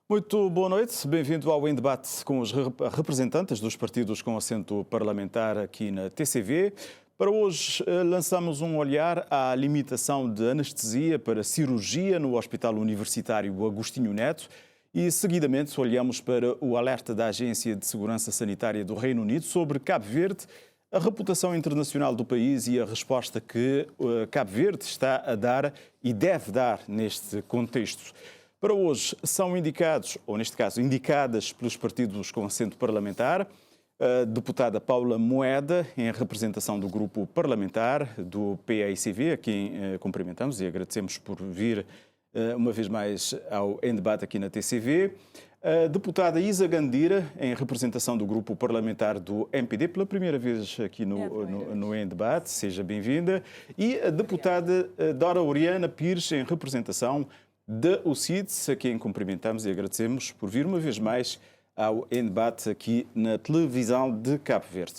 Muito boa noite, bem-vindo ao Em Debate com os representantes dos partidos com assento parlamentar aqui na TCV. Para hoje lançamos um olhar à limitação de anestesia para cirurgia no Hospital Universitário Agostinho Neto e, seguidamente, olhamos para o alerta da Agência de Segurança Sanitária do Reino Unido sobre Cabo Verde, a reputação internacional do país e a resposta que Cabo Verde está a dar e deve dar neste contexto. Para hoje são indicados, ou neste caso indicadas pelos partidos com assento parlamentar, a deputada Paula Moeda, em representação do grupo parlamentar do PAICV, a quem cumprimentamos e agradecemos por vir uma vez mais ao Em Debate aqui na TCV. A deputada Isa Gandira, em representação do grupo parlamentar do MPD, pela primeira vez aqui no Em Debate, seja bem-vinda. E a deputada Dora Oriana Pires, em representação da UCIDS, a quem cumprimentamos e agradecemos por vir uma vez mais ao Em Debate aqui na televisão de Cabo Verde.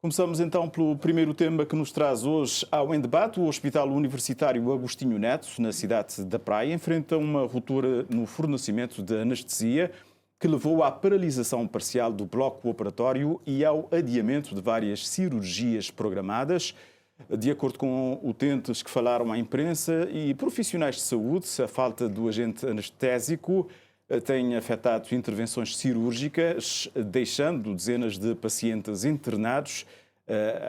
Começamos então pelo primeiro tema que nos traz hoje ao Em Debate. O Hospital Universitário Agostinho Neto, na cidade da Praia, enfrenta uma ruptura no fornecimento de anestesia que levou à paralisação parcial do bloco operatório e ao adiamento de várias cirurgias programadas. De acordo com utentes que falaram à imprensa e profissionais de saúde, a falta do agente anestésico tem afetado intervenções cirúrgicas, deixando dezenas de pacientes internados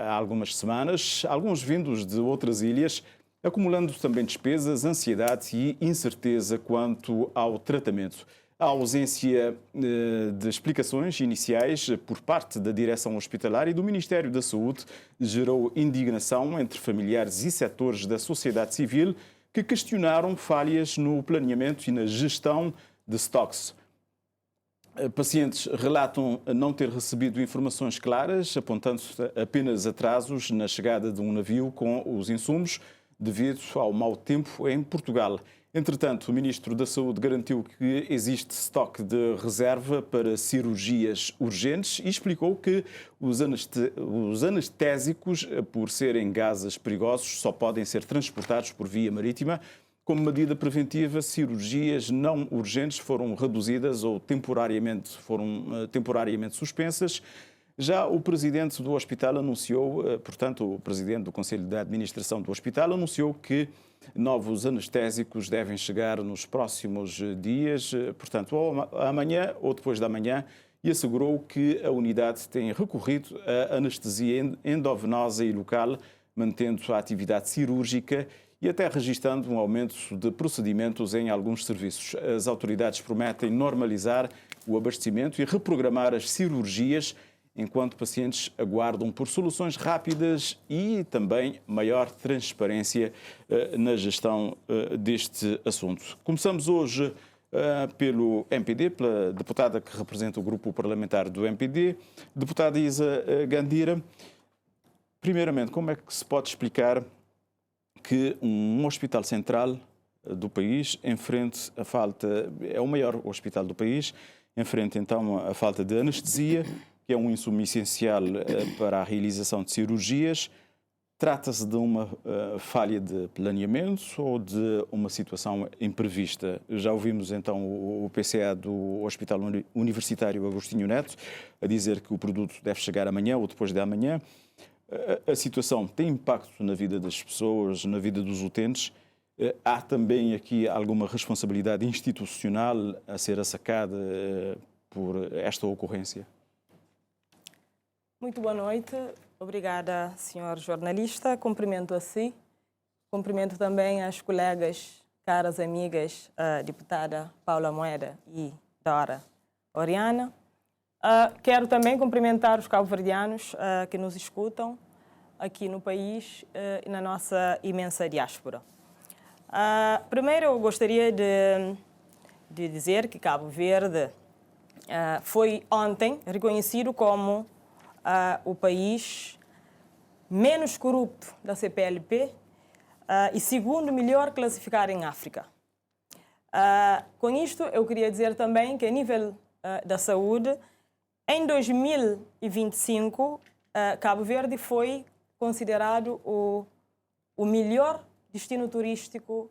há algumas semanas, alguns vindos de outras ilhas, acumulando também despesas, ansiedade e incerteza quanto ao tratamento. A ausência de explicações iniciais por parte da direção hospitalar e do Ministério da Saúde gerou indignação entre familiares e setores da sociedade civil que questionaram falhas no planeamento e na gestão de estoques. Pacientes relatam não ter recebido informações claras, apontando apenas atrasos na chegada de um navio com os insumos devido ao mau tempo em Portugal. Entretanto, o Ministro da Saúde garantiu que existe estoque de reserva para cirurgias urgentes e explicou que os anestésicos, por serem gases perigosos, só podem ser transportados por via marítima. Como medida preventiva, cirurgias não urgentes foram reduzidas ou foram temporariamente suspensas. Já o presidente do hospital anunciou, portanto, o presidente do Conselho de Administração do hospital anunciou que novos anestésicos devem chegar nos próximos dias, portanto, ou amanhã ou depois da manhã, e assegurou que a unidade tem recorrido à anestesia endovenosa e local, mantendo a atividade cirúrgica e até registrando um aumento de procedimentos em alguns serviços. As autoridades prometem normalizar o abastecimento e reprogramar as cirurgias enquanto pacientes aguardam por soluções rápidas e também maior transparência na gestão deste assunto. Começamos hoje pelo MPD, pela deputada que representa o grupo parlamentar do MPD, deputada Isa Gandira. Primeiramente, como é que se pode explicar que um hospital central do país enfrente a falta, é o maior hospital do país, enfrenta então a falta de anestesia, que é um insumo essencial para a realização de cirurgias? Trata-se de uma falha de planeamento ou de uma situação imprevista? Já ouvimos então o PCA do Hospital Universitário Agostinho Neto a dizer que o produto deve chegar amanhã ou depois de amanhã. A situação tem impacto na vida das pessoas, na vida dos utentes? Há também aqui alguma responsabilidade institucional a ser assacada por esta ocorrência? Muito boa noite. Obrigada, senhor jornalista. Cumprimento a si. Cumprimento também as colegas, caras amigas, a deputada Paula Moeda e Dora Oriana. Quero também cumprimentar os cabo-verdianos que nos escutam aqui no país e na nossa imensa diáspora. Primeiro, eu gostaria de dizer que Cabo Verde foi ontem reconhecido como o país menos corrupto da CPLP e segundo melhor classificado em África. Com isto, eu queria dizer também que a nível da saúde, em 2025, Cabo Verde foi considerado o melhor destino turístico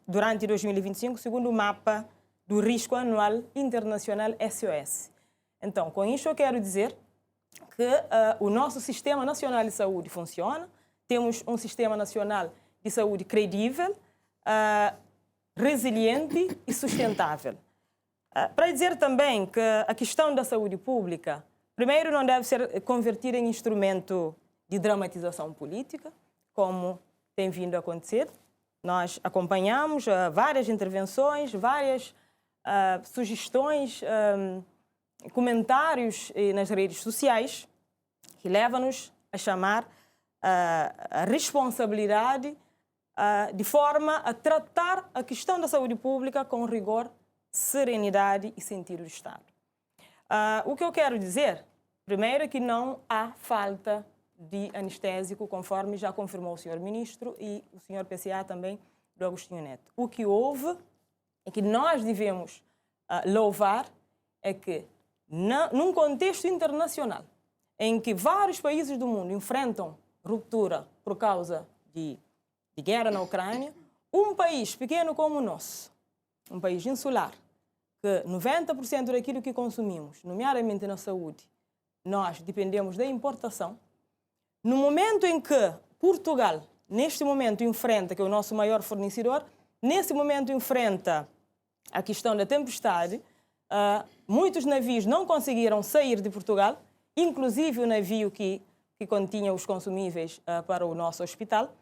durante 2025, segundo o mapa do risco anual internacional SOS. Então, com isso eu quero dizer que o nosso Sistema Nacional de Saúde funciona, temos um Sistema Nacional de Saúde credível, resiliente e sustentável. Para dizer também que a questão da saúde pública, primeiro, não deve ser convertida em instrumento de dramatização política, como tem vindo a acontecer. Nós acompanhamos várias intervenções, várias sugestões, comentários nas redes sociais que levam-nos a chamar a responsabilidade de forma a tratar a questão da saúde pública com rigor, serenidade e sentido de Estado. O que eu quero dizer, primeiro, é que não há falta de anestésico, conforme já confirmou o Sr. Ministro e o Sr. PCA também, do Agostinho Neto. O que houve é que nós devemos louvar é que, num contexto internacional, em que vários países do mundo enfrentam ruptura por causa de guerra na Ucrânia, um país pequeno como o nosso, um país insular, que 90% daquilo que consumimos, nomeadamente na saúde, nós dependemos da importação. No momento em que Portugal, neste momento, enfrenta, que é o nosso maior fornecedor, nesse momento enfrenta a questão da tempestade, muitos navios não conseguiram sair de Portugal, inclusive o navio que continha os consumíveis para o nosso hospital.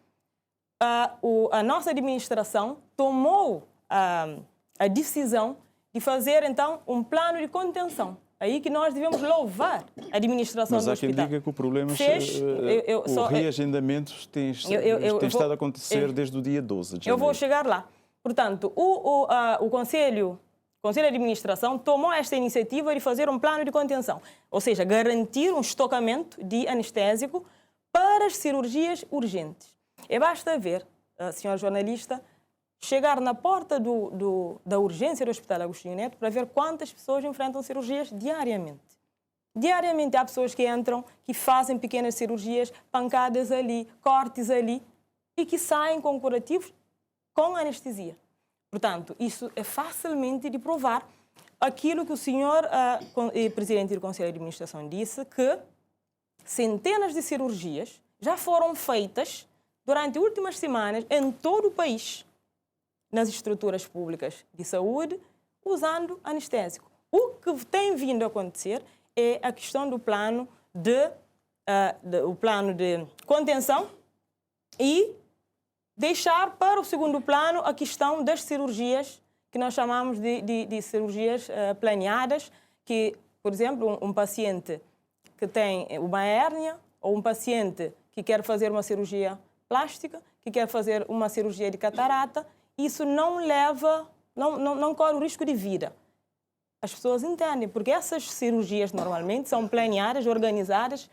A nossa administração tomou a decisão de fazer, então, um plano de contenção. Aí que nós devemos louvar a administração do hospital. Mas há quem diga que o problema o reagendamento tem estado a acontecer desde o dia 12 de janeiro. Eu vou chegar lá. Portanto, o Conselho de Administração tomou esta iniciativa de fazer um plano de contenção, ou seja, garantir um estocamento de anestésico para as cirurgias urgentes. E basta ver, senhor jornalista, chegar na porta da urgência do Hospital Agostinho Neto para ver quantas pessoas enfrentam cirurgias diariamente. Diariamente há pessoas que entram, que fazem pequenas cirurgias, pancadas ali, cortes ali, e que saem com curativos com anestesia. Portanto, isso é facilmente de provar aquilo que o senhor presidente do Conselho de Administração disse, que centenas de cirurgias já foram feitas durante as últimas semanas em todo o país, nas estruturas públicas de saúde, usando anestésico. O que tem vindo a acontecer é a questão do plano de contenção e deixar para o segundo plano a questão das cirurgias, que nós chamamos de cirurgias planeadas, que, por exemplo, um paciente que tem uma hérnia ou um paciente que quer fazer uma cirurgia plástica, que quer fazer uma cirurgia de catarata, isso não corre o risco de vida. As pessoas entendem, porque essas cirurgias normalmente são planeadas, organizadas,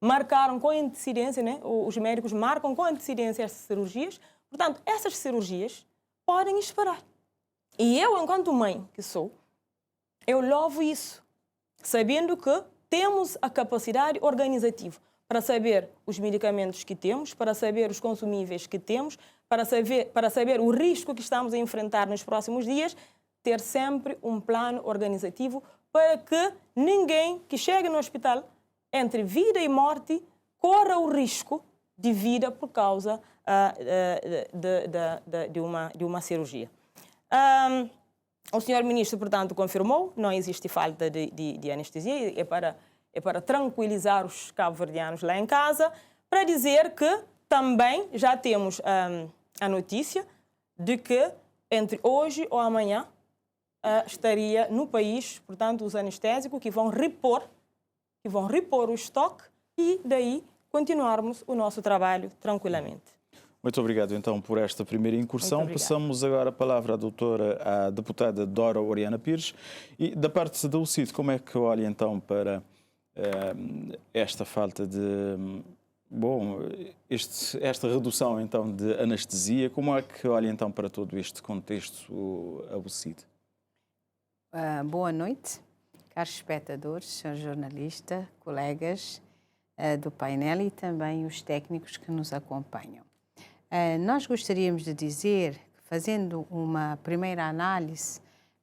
marcaram com antecedência, né? Os médicos marcam com antecedência essas cirurgias. Portanto, essas cirurgias podem esperar. E eu, enquanto mãe que sou, eu louvo isso, sabendo que temos a capacidade organizativa para saber os medicamentos que temos, para saber os consumíveis que temos, para saber o risco que estamos a enfrentar nos próximos dias, ter sempre um plano organizativo para que ninguém que chegue no hospital, entre vida e morte, corra o risco de vida por causa de uma cirurgia. O senhor ministro, portanto, confirmou, não existe falta de anestesia, é para tranquilizar os cabo-verdianos lá em casa, para dizer que também já temos a notícia de que entre hoje ou amanhã estaria no país, portanto, os anestésicos que vão repor o estoque e daí continuarmos o nosso trabalho tranquilamente. Muito obrigado, então, por esta primeira incursão. Passamos agora a palavra à deputada Dora Oriana Pires. E da parte da UCID, como é que olha, então, para esta falta de... esta redução, então, de anestesia, como é que olha, então, para todo este contexto a UCID? Boa noite, caros espectadores, senhor jornalista, colegas do painel e também os técnicos que nos acompanham. Nós gostaríamos de dizer que, fazendo uma primeira análise,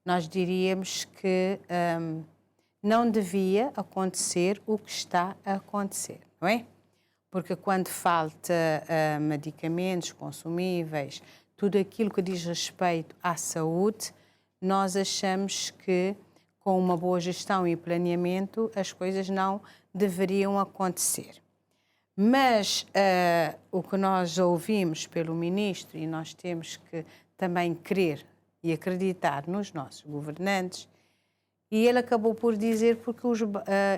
nós diríamos que não devia acontecer o que está a acontecer, não é? Porque quando falta medicamentos, consumíveis, tudo aquilo que diz respeito à saúde, nós achamos que com uma boa gestão e planeamento as coisas não deveriam acontecer. Mas o que nós ouvimos pelo Ministro, e nós temos que também crer e acreditar nos nossos governantes, e ele acabou por dizer porque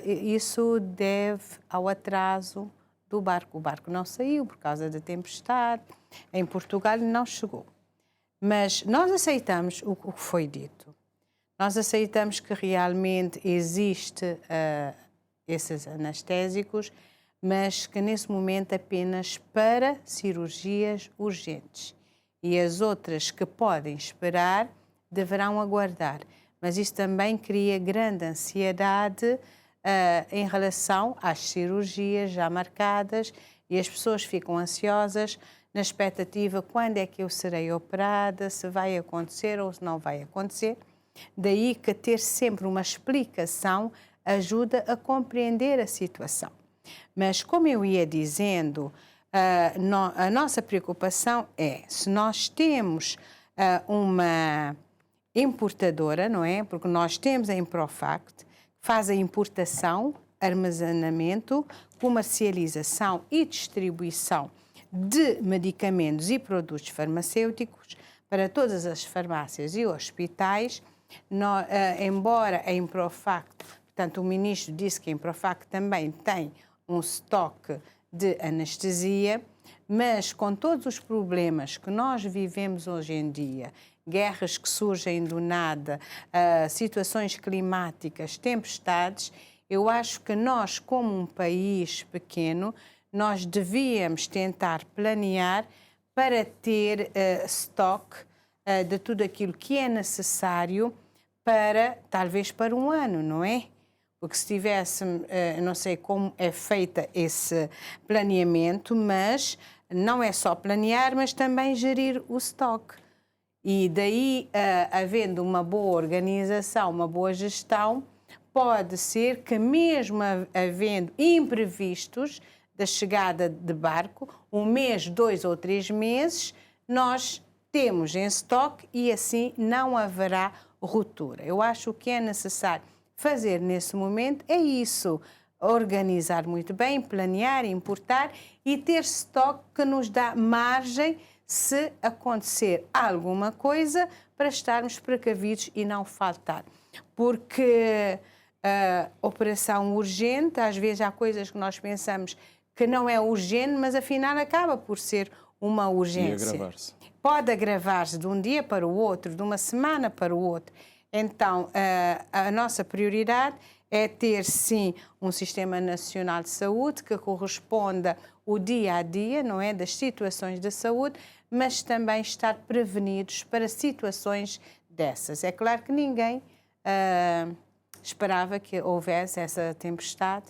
isso deve ao atraso do barco. O barco não saiu por causa da tempestade, em Portugal não chegou. Mas nós aceitamos o que foi dito. Nós aceitamos que realmente existe esses anestésicos, mas que nesse momento apenas para cirurgias urgentes. E as outras que podem esperar deverão aguardar. Mas isso também cria grande ansiedade em relação às cirurgias já marcadas e as pessoas ficam ansiosas na expectativa quando é que eu serei operada, se vai acontecer ou se não vai acontecer. Daí que ter sempre uma explicação ajuda a compreender a situação. Mas, como eu ia dizendo, a nossa preocupação é, se nós temos uma importadora, não é? Porque nós temos a Improfact, que faz a importação, armazenamento, comercialização e distribuição de medicamentos e produtos farmacêuticos para todas as farmácias e hospitais. Embora a Improfact, portanto, o Ministro disse que a Improfact também tem um estoque de anestesia, mas com todos os problemas que nós vivemos hoje em dia, guerras que surgem do nada, situações climáticas, tempestades, eu acho que nós, como um país pequeno, nós devíamos tentar planear para ter estoque de tudo aquilo que é necessário para, talvez para um ano, não é? Porque se tivesse, não sei como é feita esse planeamento, mas não é só planear, mas também gerir o estoque. E daí, havendo uma boa organização, uma boa gestão, pode ser que mesmo havendo imprevistos da chegada de barco, um mês, 2 ou 3 meses, nós temos em estoque e assim não haverá ruptura. Eu acho que é necessário fazer nesse momento é isso, organizar muito bem, planear, importar e ter estoque que nos dá margem se acontecer alguma coisa para estarmos precavidos e não faltar. Porque operação urgente, às vezes há coisas que nós pensamos que não é urgente, mas afinal acaba por ser uma urgência. E agravar-se. Pode agravar-se de um dia para o outro, de uma semana para o outro. Então, a nossa prioridade é ter, sim, um Sistema Nacional de Saúde que corresponda o dia a dia, não é, das situações de saúde, mas também estar prevenidos para situações dessas. É claro que ninguém esperava que houvesse essa tempestade,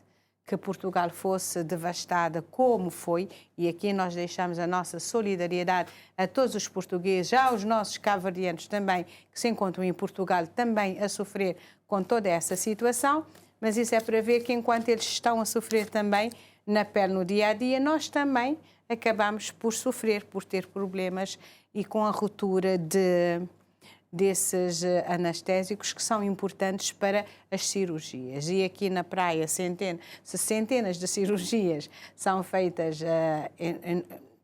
que Portugal fosse devastada como foi, e aqui nós deixamos a nossa solidariedade a todos os portugueses, já aos nossos cabo-verdianos também, que se encontram em Portugal também a sofrer com toda essa situação, mas isso é para ver que enquanto eles estão a sofrer também na pele no dia-a-dia, nós também acabamos por sofrer, por ter problemas e com a ruptura desses anestésicos que são importantes para as cirurgias. E aqui na praia, centenas de cirurgias são feitas,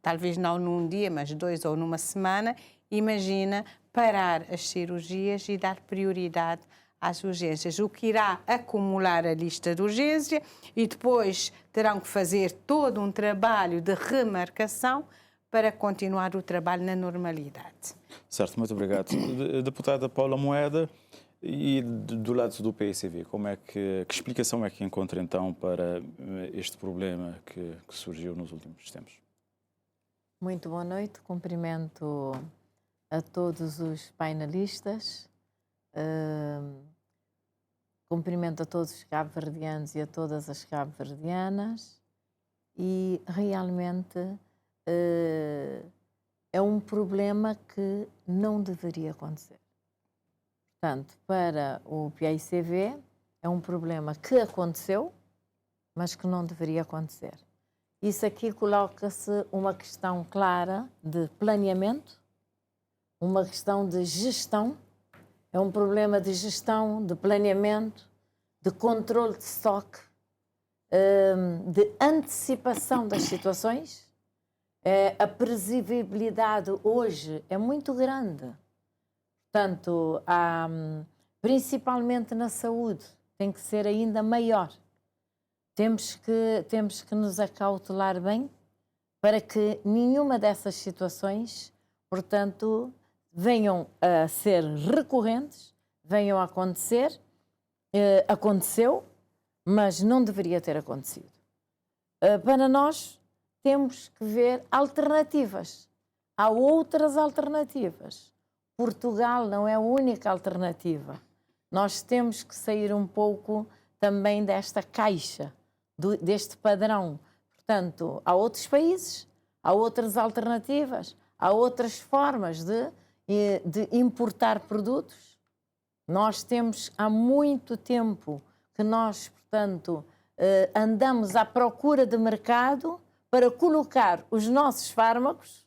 talvez não num dia, mas 2 ou numa semana. Imagina parar as cirurgias e dar prioridade às urgências, o que irá acumular a lista de urgência e depois terão que fazer todo um trabalho de remarcação para continuar o trabalho na normalidade. Certo, muito obrigado. Deputada Paula Moeda, e do lado do PSV, que explicação é que encontra então para este problema que surgiu nos últimos tempos? Muito boa noite, cumprimento a todos os painelistas, cumprimento a todos os cabo-verdianos e a todas as cabo-verdianas e realmente é um problema que não deveria acontecer. portanto, para o PAICV é um problema que aconteceu, mas que não deveria acontecer. Isso aqui coloca-se uma questão clara de planeamento, uma questão de gestão, é um problema de gestão, de planeamento, de controle de estoque, de antecipação das situações. A previsibilidade hoje é muito grande. Portanto, principalmente na saúde, tem que ser ainda maior. Temos que nos acautelar bem para que nenhuma dessas situações, portanto, venham a ser recorrentes, venham a acontecer. Aconteceu, mas não deveria ter acontecido. Para nós, temos que ver alternativas. Há outras alternativas. Portugal não é a única alternativa. Nós temos que sair um pouco também desta caixa, deste padrão. Portanto, há outros países, há outras alternativas, há outras formas de importar produtos. Nós temos há muito tempo que nós, portanto, andamos à procura de mercado para colocar os nossos fármacos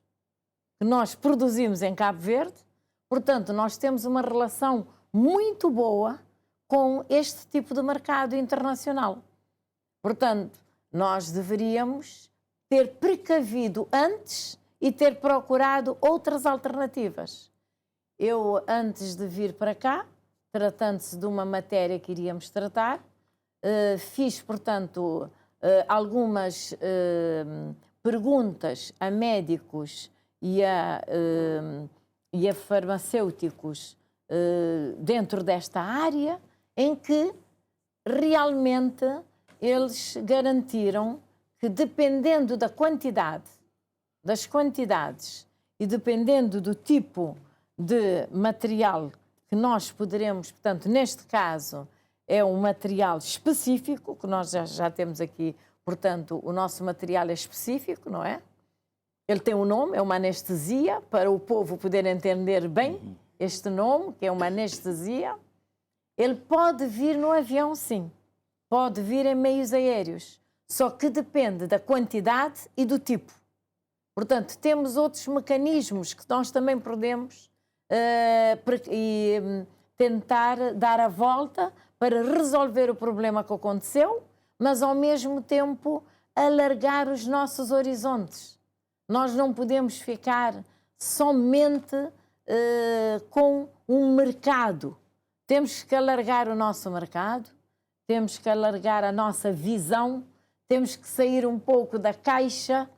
que nós produzimos em Cabo Verde. Portanto, nós temos uma relação muito boa com este tipo de mercado internacional. Portanto, nós deveríamos ter precavido antes e ter procurado outras alternativas. Eu, antes de vir para cá, tratando-se de uma matéria que iríamos tratar, fiz, portanto, algumas perguntas a médicos e a farmacêuticos dentro desta área, em que realmente eles garantiram que, dependendo da quantidade, das quantidades e dependendo do tipo de material que nós poderemos, portanto, neste caso, é um material específico, que nós já temos aqui, portanto, o nosso material é específico, não é? Ele tem um nome, é uma anestesia, para o povo poder entender bem este nome, que é uma anestesia. Ele pode vir no avião, sim. Pode vir em meios aéreos. Só que depende da quantidade e do tipo. Portanto, temos outros mecanismos que nós também podemos tentar dar a volta para resolver o problema que aconteceu, mas ao mesmo tempo alargar os nossos horizontes. Nós não podemos ficar somente com um mercado. Temos que alargar o nosso mercado, temos que alargar a nossa visão, temos que sair um pouco da caixa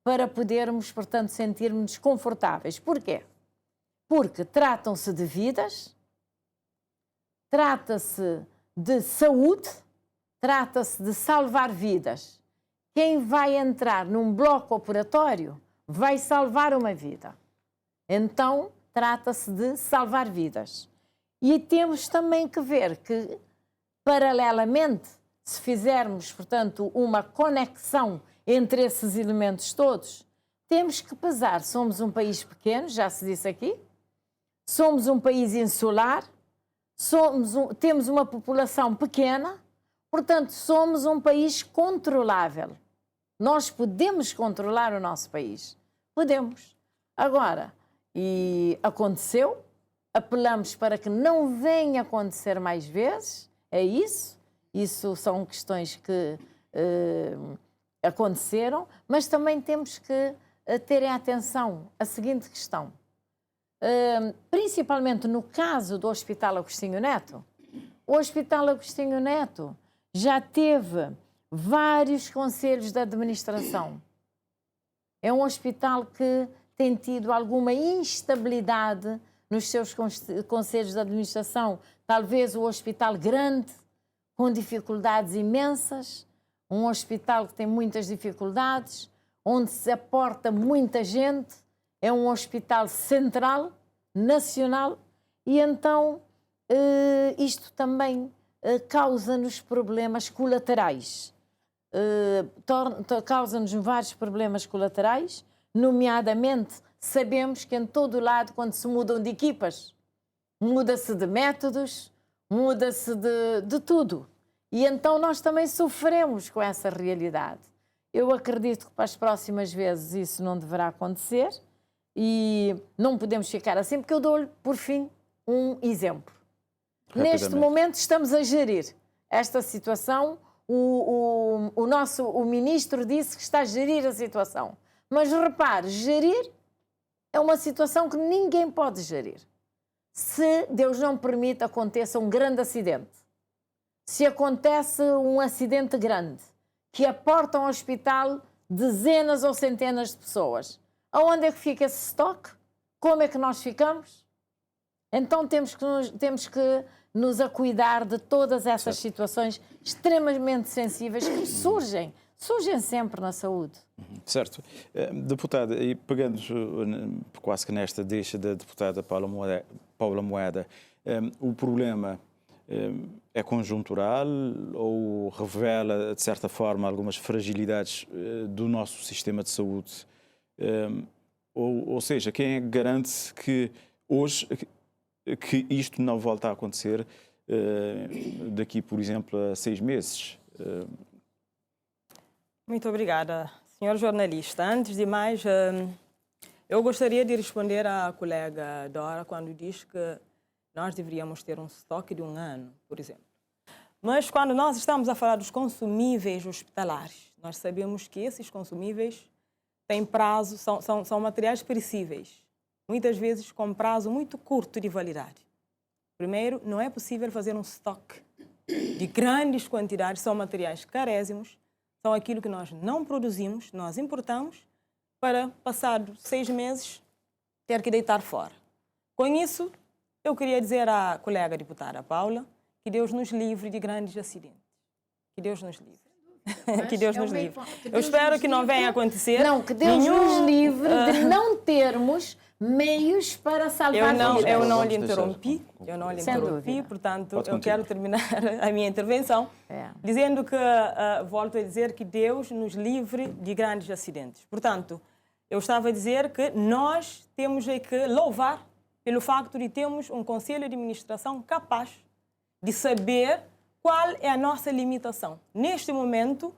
para podermos, portanto, sentirmos confortáveis. Porquê? Porque tratam-se de vidas, trata-se de saúde, trata-se de salvar vidas. Quem vai entrar num bloco operatório vai salvar uma vida. Então, trata-se de salvar vidas. E temos também que ver que, paralelamente, se fizermos, portanto, uma conexão entre esses elementos todos, temos que pesar. Somos um país pequeno, já se disse aqui, somos um país insular, temos uma população pequena, portanto, somos um país controlável. Nós podemos controlar o nosso país. Podemos. Agora, e aconteceu, apelamos para que não venha acontecer mais vezes, é isso. Isso são questões que aconteceram, mas também temos que terem atenção à seguinte questão. Principalmente no caso do Hospital Agostinho Neto, o Hospital Agostinho Neto já teve vários conselhos de administração. É um hospital que tem tido alguma instabilidade nos seus conselhos de administração. Talvez o hospital grande, com dificuldades imensas, um hospital que tem muitas dificuldades, onde se aporta muita gente, é um hospital central, nacional, e então isto também causa-nos problemas colaterais. Causa-nos vários problemas colaterais, nomeadamente, sabemos que em todo o lado, quando se mudam de equipas, muda-se de métodos, muda-se de tudo. E então nós também sofremos com essa realidade. Eu acredito que para as próximas vezes isso não deverá acontecer e não podemos ficar assim, porque eu dou-lhe, por fim, um exemplo. Neste momento estamos a gerir esta situação. O ministro disse que está a gerir a situação. Mas repare, gerir é uma situação que ninguém pode gerir. Se Deus não permite aconteça um grande acidente, se acontece um acidente grande, que aporta um hospital dezenas ou centenas de pessoas, aonde é que fica esse estoque? Como é que nós ficamos? Então temos que nos acuidar de todas essas situações extremamente sensíveis que surgem sempre na saúde. Certo. Deputada, e pegando quase que nesta deixa da deputada Paula Moeda, o problema é conjuntural ou revela, de certa forma, algumas fragilidades do nosso sistema de saúde? Ou seja, quem é que garante que hoje que isto não volta a acontecer daqui, por exemplo, a 6 meses? Muito obrigada, senhor jornalista. Antes de mais, eu gostaria de responder à colega Dora quando diz que nós deveríamos ter um estoque de 1 ano, por exemplo. Mas quando nós estamos a falar dos consumíveis hospitalares, nós sabemos que esses consumíveis têm prazo, são materiais perecíveis, muitas vezes com prazo muito curto de validade. Primeiro, não é possível fazer um estoque de grandes quantidades, são materiais carésimos, são aquilo que nós não produzimos, nós importamos, para, passados 6 meses, ter que deitar fora. Com isso, eu queria dizer à colega deputada Paula que Deus nos livre de grandes acidentes. Que Deus nos livre. Que Deus nos livre. Eu espero que não venha acontecer. Não, que Deus nos livre de não termos meios para salvar vidas. Eu não lhe interrompi, portanto, eu quero terminar a minha intervenção dizendo que, volto a dizer que Deus nos livre de grandes acidentes. Portanto, eu estava a dizer que nós temos que louvar pelo facto de termos um conselho de administração capaz de saber qual é a nossa limitação. Neste momento,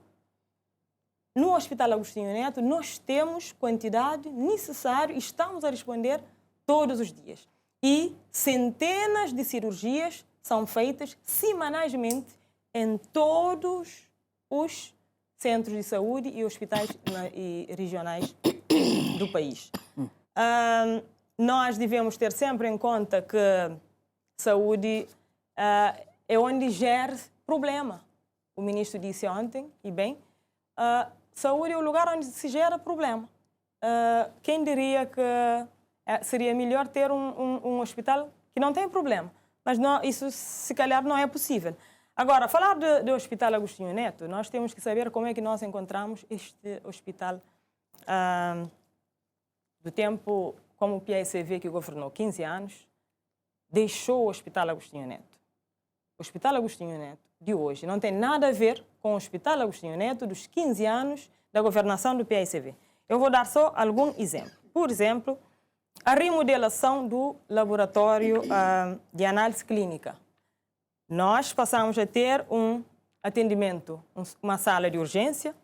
no Hospital Agostinho Neto, nós temos quantidade necessária e estamos a responder todos os dias. E centenas de cirurgias são feitas semanalmente em todos os centros de saúde e hospitais regionais do país. Nós devemos ter sempre em conta que saúde é onde gera problema. O ministro disse ontem, e bem, saúde é o lugar onde se gera problema. Quem diria que seria melhor ter um hospital que não tem problema? Mas não, isso, se calhar, não é possível. Agora, falar do Hospital Agostinho Neto, nós temos que saber como é que nós encontramos este hospital do tempo, como o PAICV, que governou 15 anos, deixou o Hospital Agostinho Neto. O Hospital Agostinho Neto de hoje não tem nada a ver com o Hospital Agostinho Neto dos 15 anos da governação do PAICV. Eu vou dar só algum exemplo. Por exemplo, a remodelação do laboratório de análise clínica. Nós passamos a ter um atendimento, uma sala de urgência,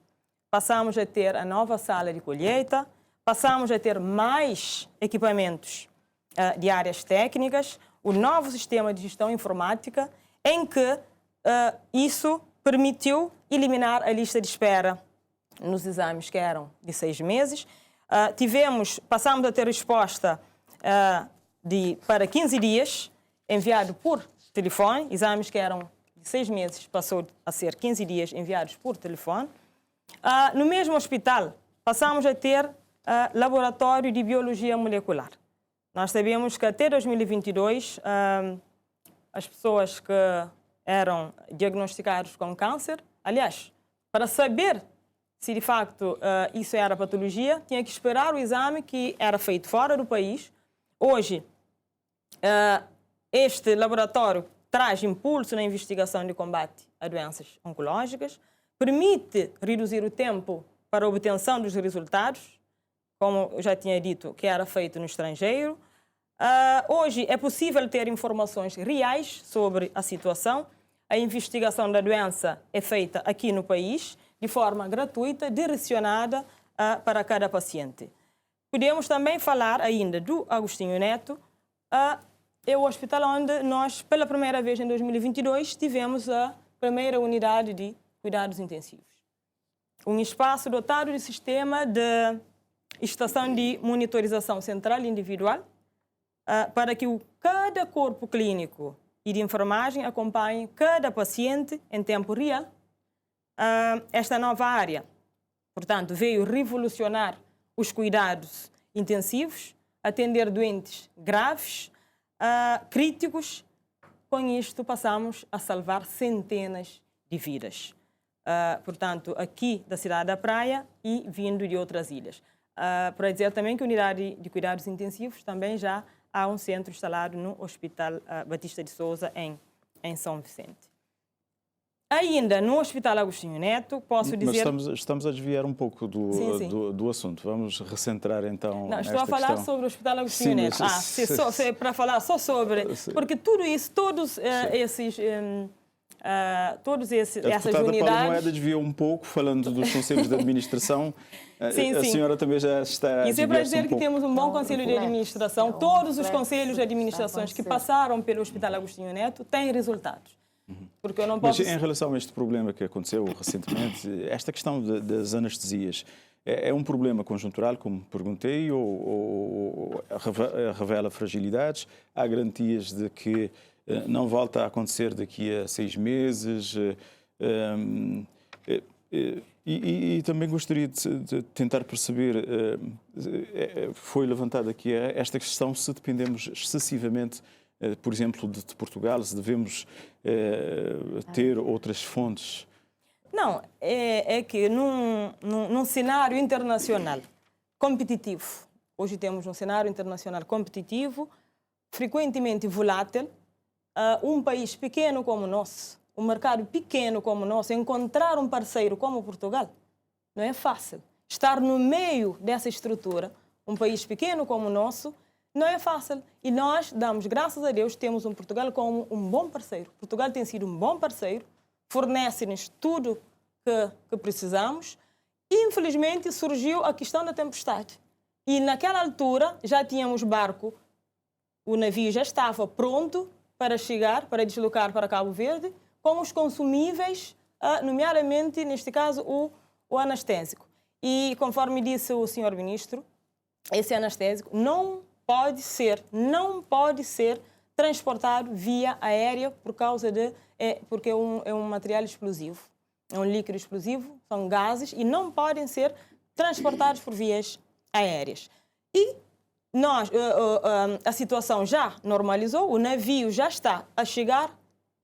passamos a ter a nova sala de colheita, passamos a ter mais equipamentos de áreas técnicas, o novo sistema de gestão informática, em que isso permitiu eliminar a lista de espera nos exames que eram de 6 meses. Passamos a ter resposta para 15 dias, enviado por telefone. Exames que eram de 6 meses passou a ser 15 dias enviados por telefone. No mesmo hospital, passamos a ter laboratório de biologia molecular. Nós sabemos que até 2022, as pessoas que eram diagnosticadas com câncer, aliás, para saber se de facto isso era patologia, tinha que esperar o exame que era feito fora do país. Hoje, este laboratório traz impulso na investigação de combate a doenças oncológicas, permite reduzir o tempo para a obtenção dos resultados, como eu já tinha dito, que era feito no estrangeiro. Hoje é possível ter informações reais sobre a situação. A investigação da doença é feita aqui no país de forma gratuita, direcionada para cada paciente. Podemos também falar ainda do Agostinho Neto. É o hospital onde nós, pela primeira vez em 2022, tivemos a primeira unidade de cuidados intensivos. Um espaço dotado de sistema de estação de monitorização central individual, para que cada corpo clínico e de enfermagem acompanhe cada paciente em tempo real. Esta nova área, portanto, veio revolucionar os cuidados intensivos, atender doentes graves, críticos. Com isto, passamos a salvar centenas de vidas. Portanto, aqui da cidade da Praia e vindo de outras ilhas. Para dizer também que a unidade de cuidados intensivos também já há um centro instalado no Hospital Batista de Souza, em São Vicente. Ainda no Hospital Agostinho Neto, posso dizer... Mas estamos a desviar um pouco do assunto. Vamos recentrar então. Não, estou a falar questão sobre o Hospital Agostinho Neto. Se é para falar só sobre... Porque tudo isso, todas essas unidades... Paula Moeda desviou um pouco, falando dos conselhos de administração. Sim. A senhora também já está... Isso é para dizer que temos um bom conselho de administração. Todos os conselhos de administrações que passaram pelo Hospital Agostinho Neto têm resultados. Porque eu não posso... Mas em relação a este problema que aconteceu recentemente, esta questão das anestesias, é um problema conjuntural, como perguntei, ou revela fragilidades? Há garantias de que não volta a acontecer daqui a 6 meses? E também gostaria de tentar perceber, foi levantada aqui esta questão, se dependemos excessivamente, por exemplo, de Portugal, se devemos ter outras fontes. Não, é que num cenário internacional competitivo, hoje temos um cenário internacional competitivo, frequentemente volátil, um país pequeno como o nosso, um mercado pequeno como o nosso, encontrar um parceiro como Portugal não é fácil. Estar no meio dessa estrutura, um país pequeno como o nosso, não é fácil. E nós damos, graças a Deus, temos um Portugal como um bom parceiro. Portugal tem sido um bom parceiro, fornece-nos tudo que precisamos. Infelizmente, surgiu a questão da tempestade. E naquela altura já tínhamos barco, o navio já estava pronto para chegar, para deslocar para Cabo Verde, com os consumíveis, nomeadamente, neste caso, o anestésico. E, conforme disse o senhor ministro, esse anestésico não pode ser transportado via aérea porque é um material explosivo. É um líquido explosivo, são gases e não podem ser transportados por vias aéreas. E a situação já normalizou, o navio já está a chegar,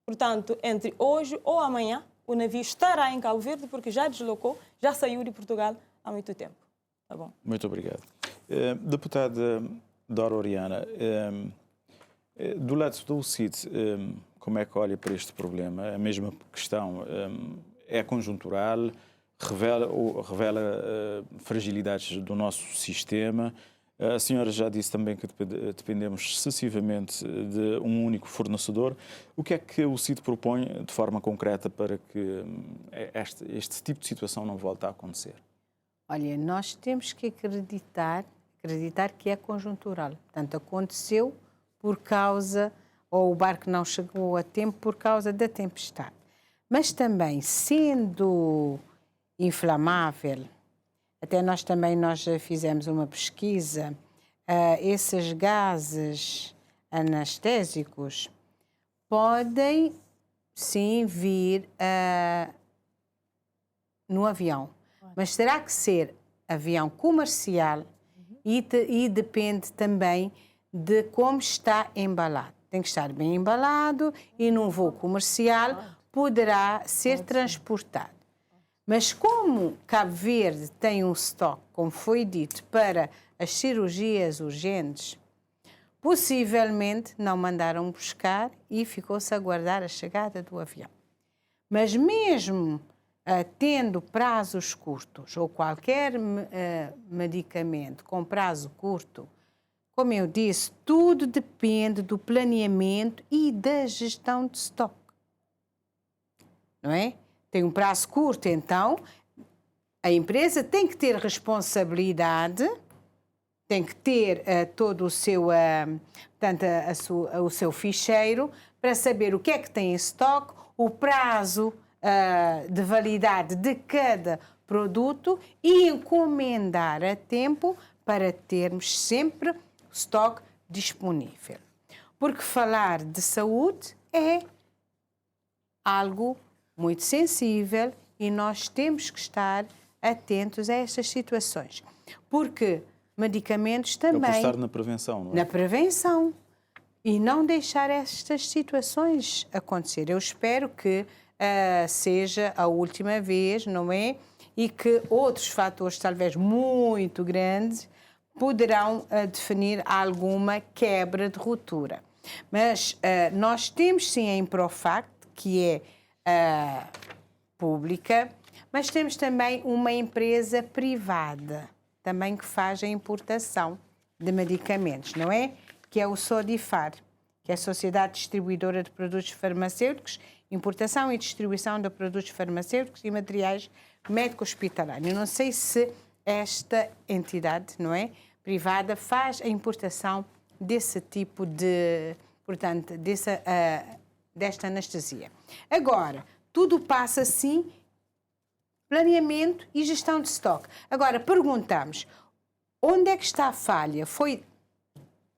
portanto, entre hoje ou amanhã, o navio estará em Cabo Verde porque já deslocou, já saiu de Portugal há muito tempo. Tá bom? Muito obrigado. Deputada Dora Oriana, do lado do CID, como é que olha para este problema? A mesma questão é conjuntural, revela fragilidades do nosso sistema. A senhora já disse também que dependemos excessivamente de um único fornecedor. O que é que o CID propõe de forma concreta para que este tipo de situação não volte a acontecer? Olha, nós temos que acreditar que é conjuntural. Portanto, aconteceu por causa, ou o barco não chegou a tempo por causa da tempestade. Mas também, sendo inflamável, até nós fizemos uma pesquisa, esses gases anestésicos podem, sim, vir no avião. Mas terá que ser avião comercial e depende também de como está embalado. Tem que estar bem embalado e num voo comercial poderá ser transportado. Mas como Cabo Verde tem um estoque, como foi dito, para as cirurgias urgentes, possivelmente não mandaram buscar e ficou-se a aguardar a chegada do avião. Mas mesmo tendo prazos curtos ou qualquer medicamento com prazo curto, Como eu disse, tudo depende do planeamento e da gestão de estoque. Não é? Tem um prazo curto, então a empresa tem que ter responsabilidade, tem que ter todo o seu, portanto, o seu ficheiro para saber o que é que tem em estoque, o prazo de validade de cada produto e encomendar a tempo para termos sempre o estoque disponível. Porque falar de saúde é algo muito sensível e nós temos que estar atentos a estas situações. Porque medicamentos também... Apostar na prevenção, não é? Na prevenção. E não deixar estas situações acontecer. Eu espero que seja a última vez, não é? E que outros fatores, talvez muito grandes, poderão definir alguma quebra de ruptura. Mas nós temos sim a Improfact, que é pública, mas temos também uma empresa privada, também que faz a importação de medicamentos, não é? Que é o Sodifar, que é a Sociedade Distribuidora de Produtos Farmacêuticos, importação e distribuição de produtos farmacêuticos e materiais médico-hospitalários. Eu não sei se esta entidade, não é, privada, faz a importação desse tipo de, portanto, desta anestesia. Agora, tudo passa, sim, planeamento e gestão de estoque. Agora, perguntamos, onde é que está a falha? Foi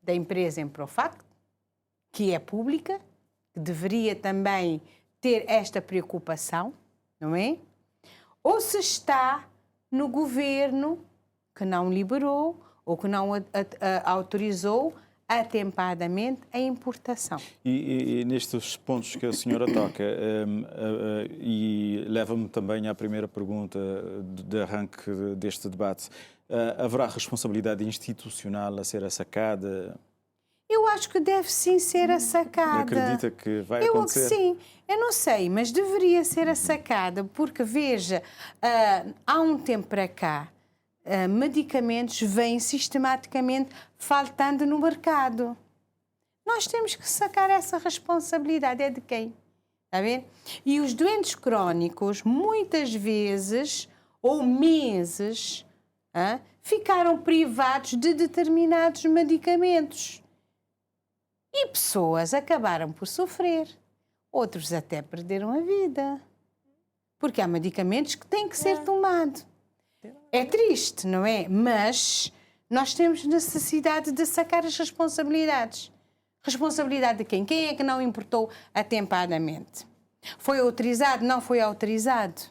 da empresa Improfact, que é pública, que deveria também ter esta preocupação, não é? Ou se está no governo que não liberou ou que não autorizou atempadamente a importação. E nestes pontos que a senhora toca, e leva-me também à primeira pergunta de arranque deste debate, haverá responsabilidade institucional a ser assacada? Eu acho que deve sim ser assacada. Acredita que vai acontecer? Sim, eu não sei, mas deveria ser assacada, porque veja, há um tempo para cá, medicamentos vêm sistematicamente faltando no mercado. Nós temos que sacar essa responsabilidade. É de quem? Está a ver? E os doentes crónicos, muitas vezes, ou meses, ficaram privados de determinados medicamentos. E pessoas acabaram por sofrer. Outros até perderam a vida. Porque há medicamentos que têm que ser tomados. É triste, não é? Mas nós temos necessidade de sacar as responsabilidades. Responsabilidade de quem? Quem é que não importou atempadamente? Foi autorizado? Não foi autorizado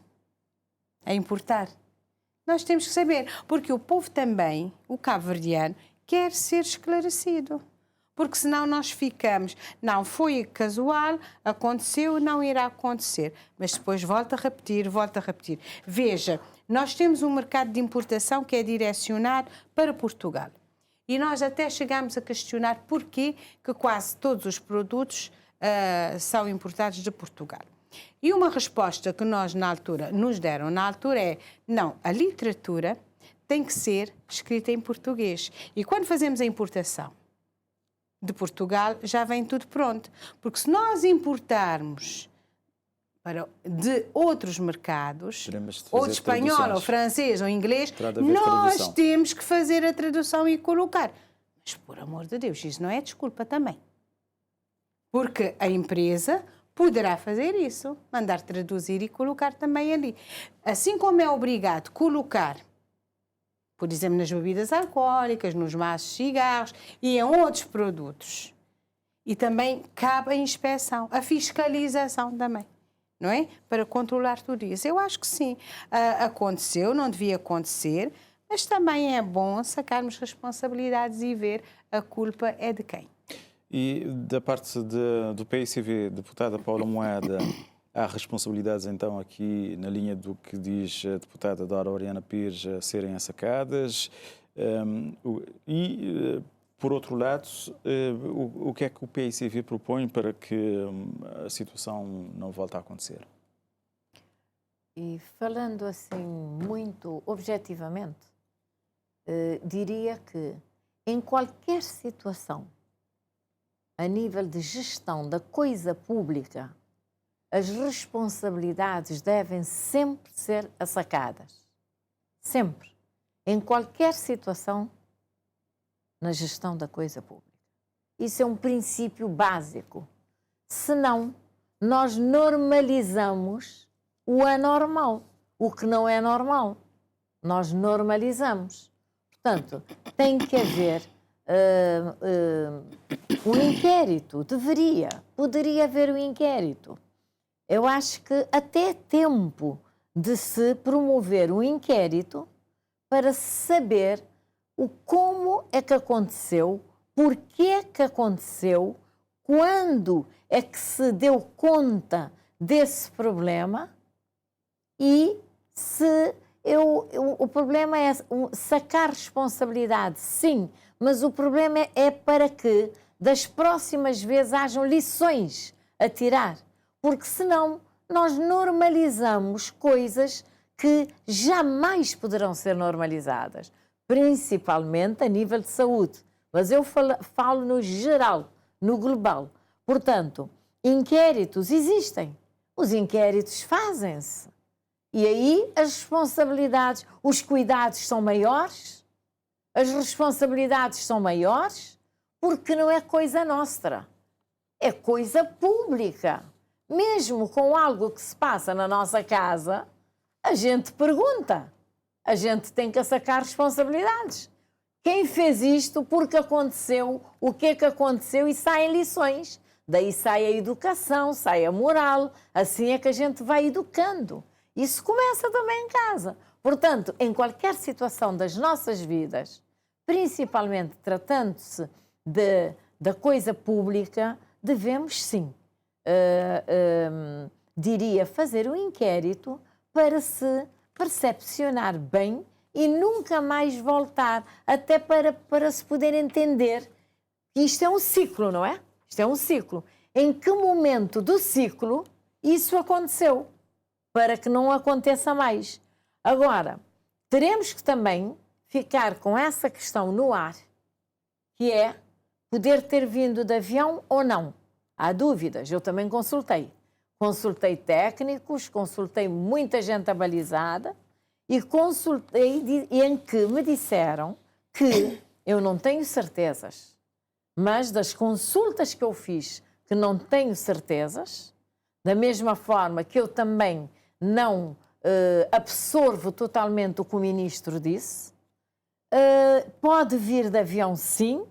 a importar? Nós temos que saber, porque o povo também, o cabo-verdiano, quer ser esclarecido. Porque senão nós ficamos, não foi casual, aconteceu, não irá acontecer. Mas depois volta a repetir, volta a repetir. Veja, nós temos um mercado de importação que é direcionado para Portugal. E nós até chegamos a questionar porquê que quase todos os produtos são importados de Portugal. E uma resposta que nós nos deram na altura é, não, a literatura tem que ser escrita em português. E quando fazemos a importação de Portugal, já vem tudo pronto. Porque se nós importarmos de outros mercados, ou de espanhol, ou francês, ou inglês, nós temos que fazer a tradução e colocar. Mas, por amor de Deus, isso não é desculpa também. Porque a empresa poderá fazer isso, mandar traduzir e colocar também ali. Assim como é obrigado colocar, por exemplo, nas bebidas alcoólicas, nos maços de cigarros e em outros produtos. E também cabe a inspeção, a fiscalização também, não é? Para controlar tudo isso. Eu acho que sim, aconteceu, não devia acontecer, mas também é bom sacarmos responsabilidades e ver a culpa é de quem. E da parte do PICV, deputada Paula Moeda, há responsabilidades, então, aqui na linha do que diz a deputada Dora Oriana Pires a serem assacadas? Por outro lado, o que é que o PICV propõe para que a situação não volte a acontecer? E falando assim muito objetivamente, diria que em qualquer situação, a nível de gestão da coisa pública, as responsabilidades devem sempre ser assacadas. Sempre. Em qualquer situação, na gestão da coisa pública. Isso é um princípio básico. Senão, nós normalizamos o anormal, o que não é normal. Nós normalizamos. Portanto, tem que haver um inquérito. Poderia haver um inquérito. Eu acho que até é tempo de se promover um inquérito para saber como é que aconteceu, porquê que aconteceu, quando é que se deu conta desse problema e se o problema é sacar responsabilidade, sim, mas o problema é para que das próximas vezes hajam lições a tirar, porque senão nós normalizamos coisas que jamais poderão ser normalizadas, principalmente a nível de saúde. Mas eu falo no geral, no global. Portanto, inquéritos existem, os inquéritos fazem-se. E aí as responsabilidades, os cuidados são maiores, as responsabilidades são maiores, porque não é coisa nossa, é coisa pública. Mesmo com algo que se passa na nossa casa, a gente pergunta, a gente tem que sacar responsabilidades. Quem fez isto, porque aconteceu, o que é que aconteceu, e saem lições. Daí sai a educação, sai a moral, assim é que a gente vai educando. Isso começa também em casa. Portanto, em qualquer situação das nossas vidas, principalmente tratando-se da coisa pública, devemos sim, diria, fazer um inquérito para se percepcionar bem e nunca mais voltar, até para se poder entender que isto é um ciclo, não é? Isto é um ciclo. Em que momento do ciclo isso aconteceu? Para que não aconteça mais. Agora, teremos que também ficar com essa questão no ar, que é poder ter vindo de avião ou não. Há dúvidas, eu também consultei. Consultei técnicos, consultei muita gente abalizada e consultei em que me disseram que eu não tenho certezas, mas das consultas que eu fiz que não tenho certezas, da mesma forma que eu também não absorvo totalmente o que o ministro disse, pode vir de avião sim,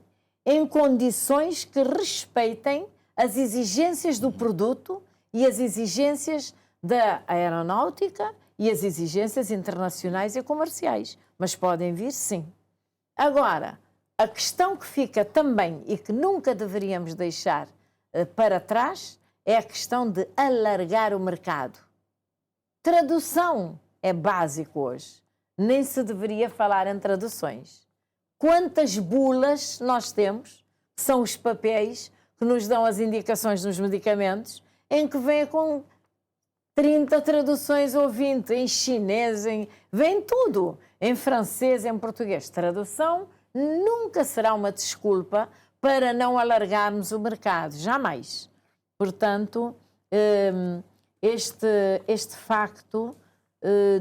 em condições que respeitem as exigências do produto e as exigências da aeronáutica e as exigências internacionais e comerciais. Mas podem vir sim. Agora, a questão que fica também e que nunca deveríamos deixar para trás é a questão de alargar o mercado. Tradução é básico hoje. Nem se deveria falar em traduções. Quantas bulas nós temos, que são os papéis que nos dão as indicações dos medicamentos, em que vem com 30 traduções ou 20, em chinês, vem tudo, em francês, em português. Tradução nunca será uma desculpa para não alargarmos o mercado, jamais. Portanto, este facto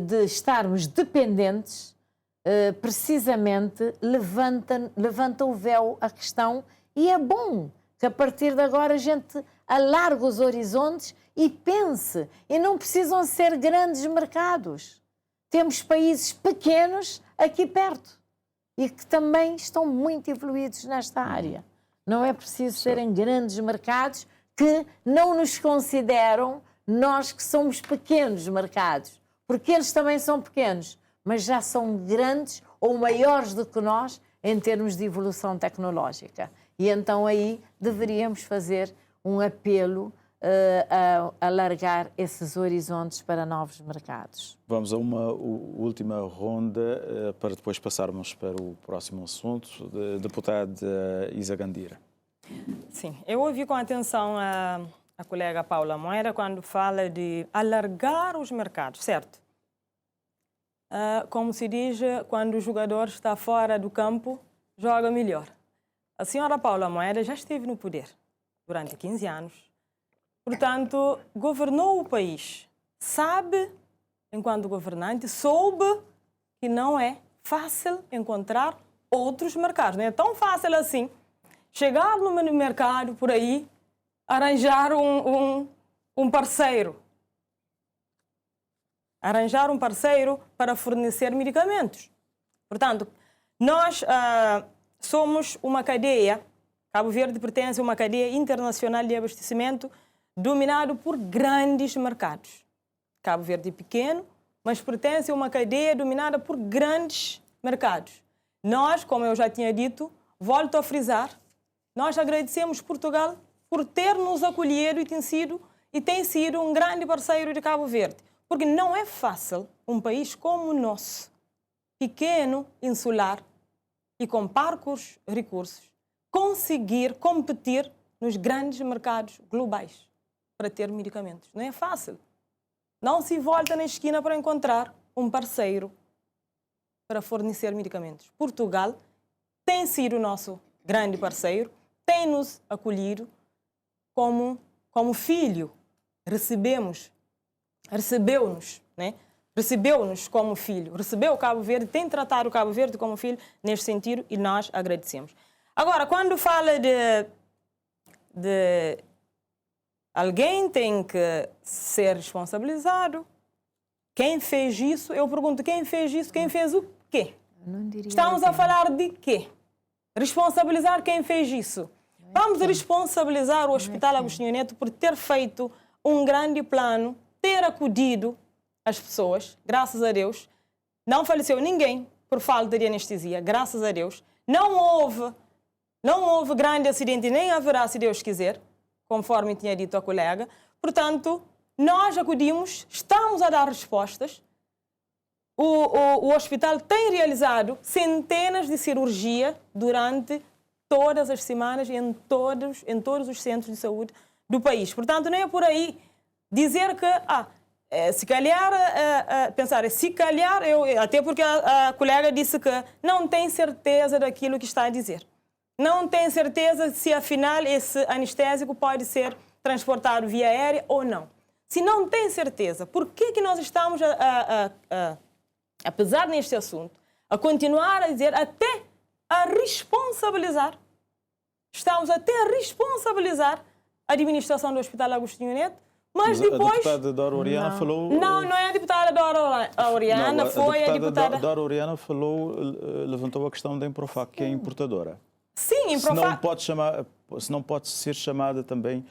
de estarmos dependentes, precisamente levanta o véu à questão, e é bom que a partir de agora a gente alargue os horizontes e pense, e não precisam ser grandes mercados. Temos países pequenos aqui perto e que também estão muito evoluídos nesta área. Não é preciso serem grandes mercados que não nos consideram nós que somos pequenos mercados, porque eles também são pequenos, mas já são grandes ou maiores do que nós em termos de evolução tecnológica. E então aí deveríamos fazer um apelo a alargar esses horizontes para novos mercados. Vamos a uma última ronda para depois passarmos para o próximo assunto. Deputada Isa Gandira. Sim, eu ouvi com atenção a colega Paula Moeda quando fala de alargar os mercados, certo? Como se diz, quando o jogador está fora do campo, joga melhor. A senhora Paula Moeda já esteve no poder durante 15 anos. Portanto, governou o país. Sabe, enquanto governante, soube que não é fácil encontrar outros mercados. Não é tão fácil assim chegar no mercado por aí, arranjar um parceiro. Arranjar um parceiro para fornecer medicamentos. Portanto, nós somos uma cadeia, Cabo Verde pertence a uma cadeia internacional de abastecimento dominado por grandes mercados. Cabo Verde é pequeno, mas pertence a uma cadeia dominada por grandes mercados. Nós, como eu já tinha dito, volto a frisar, nós agradecemos Portugal por ter nos acolhido e tem sido um grande parceiro de Cabo Verde. Porque não é fácil um país como o nosso, pequeno, insular e com parcos recursos, conseguir competir nos grandes mercados globais para ter medicamentos. Não é fácil. Não se volta na esquina para encontrar um parceiro para fornecer medicamentos. Portugal tem sido nosso grande parceiro, tem nos acolhido como filho. Recebeu-nos, né? Recebeu-nos como filho, recebeu o Cabo Verde, tem tratado o Cabo Verde como filho neste sentido e nós agradecemos. Agora, quando fala de alguém tem que ser responsabilizado, quem fez isso, eu pergunto, quem fez isso, quem fez o quê? Estamos a falar de quê? Responsabilizar quem fez isso. Vamos responsabilizar o Hospital Agostinho Neto por ter feito um grande plano, ter acudido as pessoas, graças a Deus. Não faleceu ninguém por falta de anestesia, graças a Deus. Não houve grande acidente, nem haverá, se Deus quiser, conforme tinha dito a colega. Portanto, nós acudimos, estamos a dar respostas. O hospital tem realizado centenas de cirurgias durante todas as semanas em todos os centros de saúde do país. Portanto, não é por aí dizer que, se calhar, até porque a colega disse que não tem certeza daquilo que está a dizer. Não tem certeza se, afinal, esse anestésico pode ser transportado via aérea ou não. Se não tem certeza, por que nós estamos, apesar neste assunto, a continuar a dizer, até a responsabilizar, estamos até a responsabilizar a administração do Hospital Agostinho Neto, mas depois... A deputada Dora Oriana falou... Não é a deputada Dora Oriana, foi a deputada... Dora Oriana levantou a questão da Improfac, que é importadora. Sim, Improfac... Se não pode ser chamada também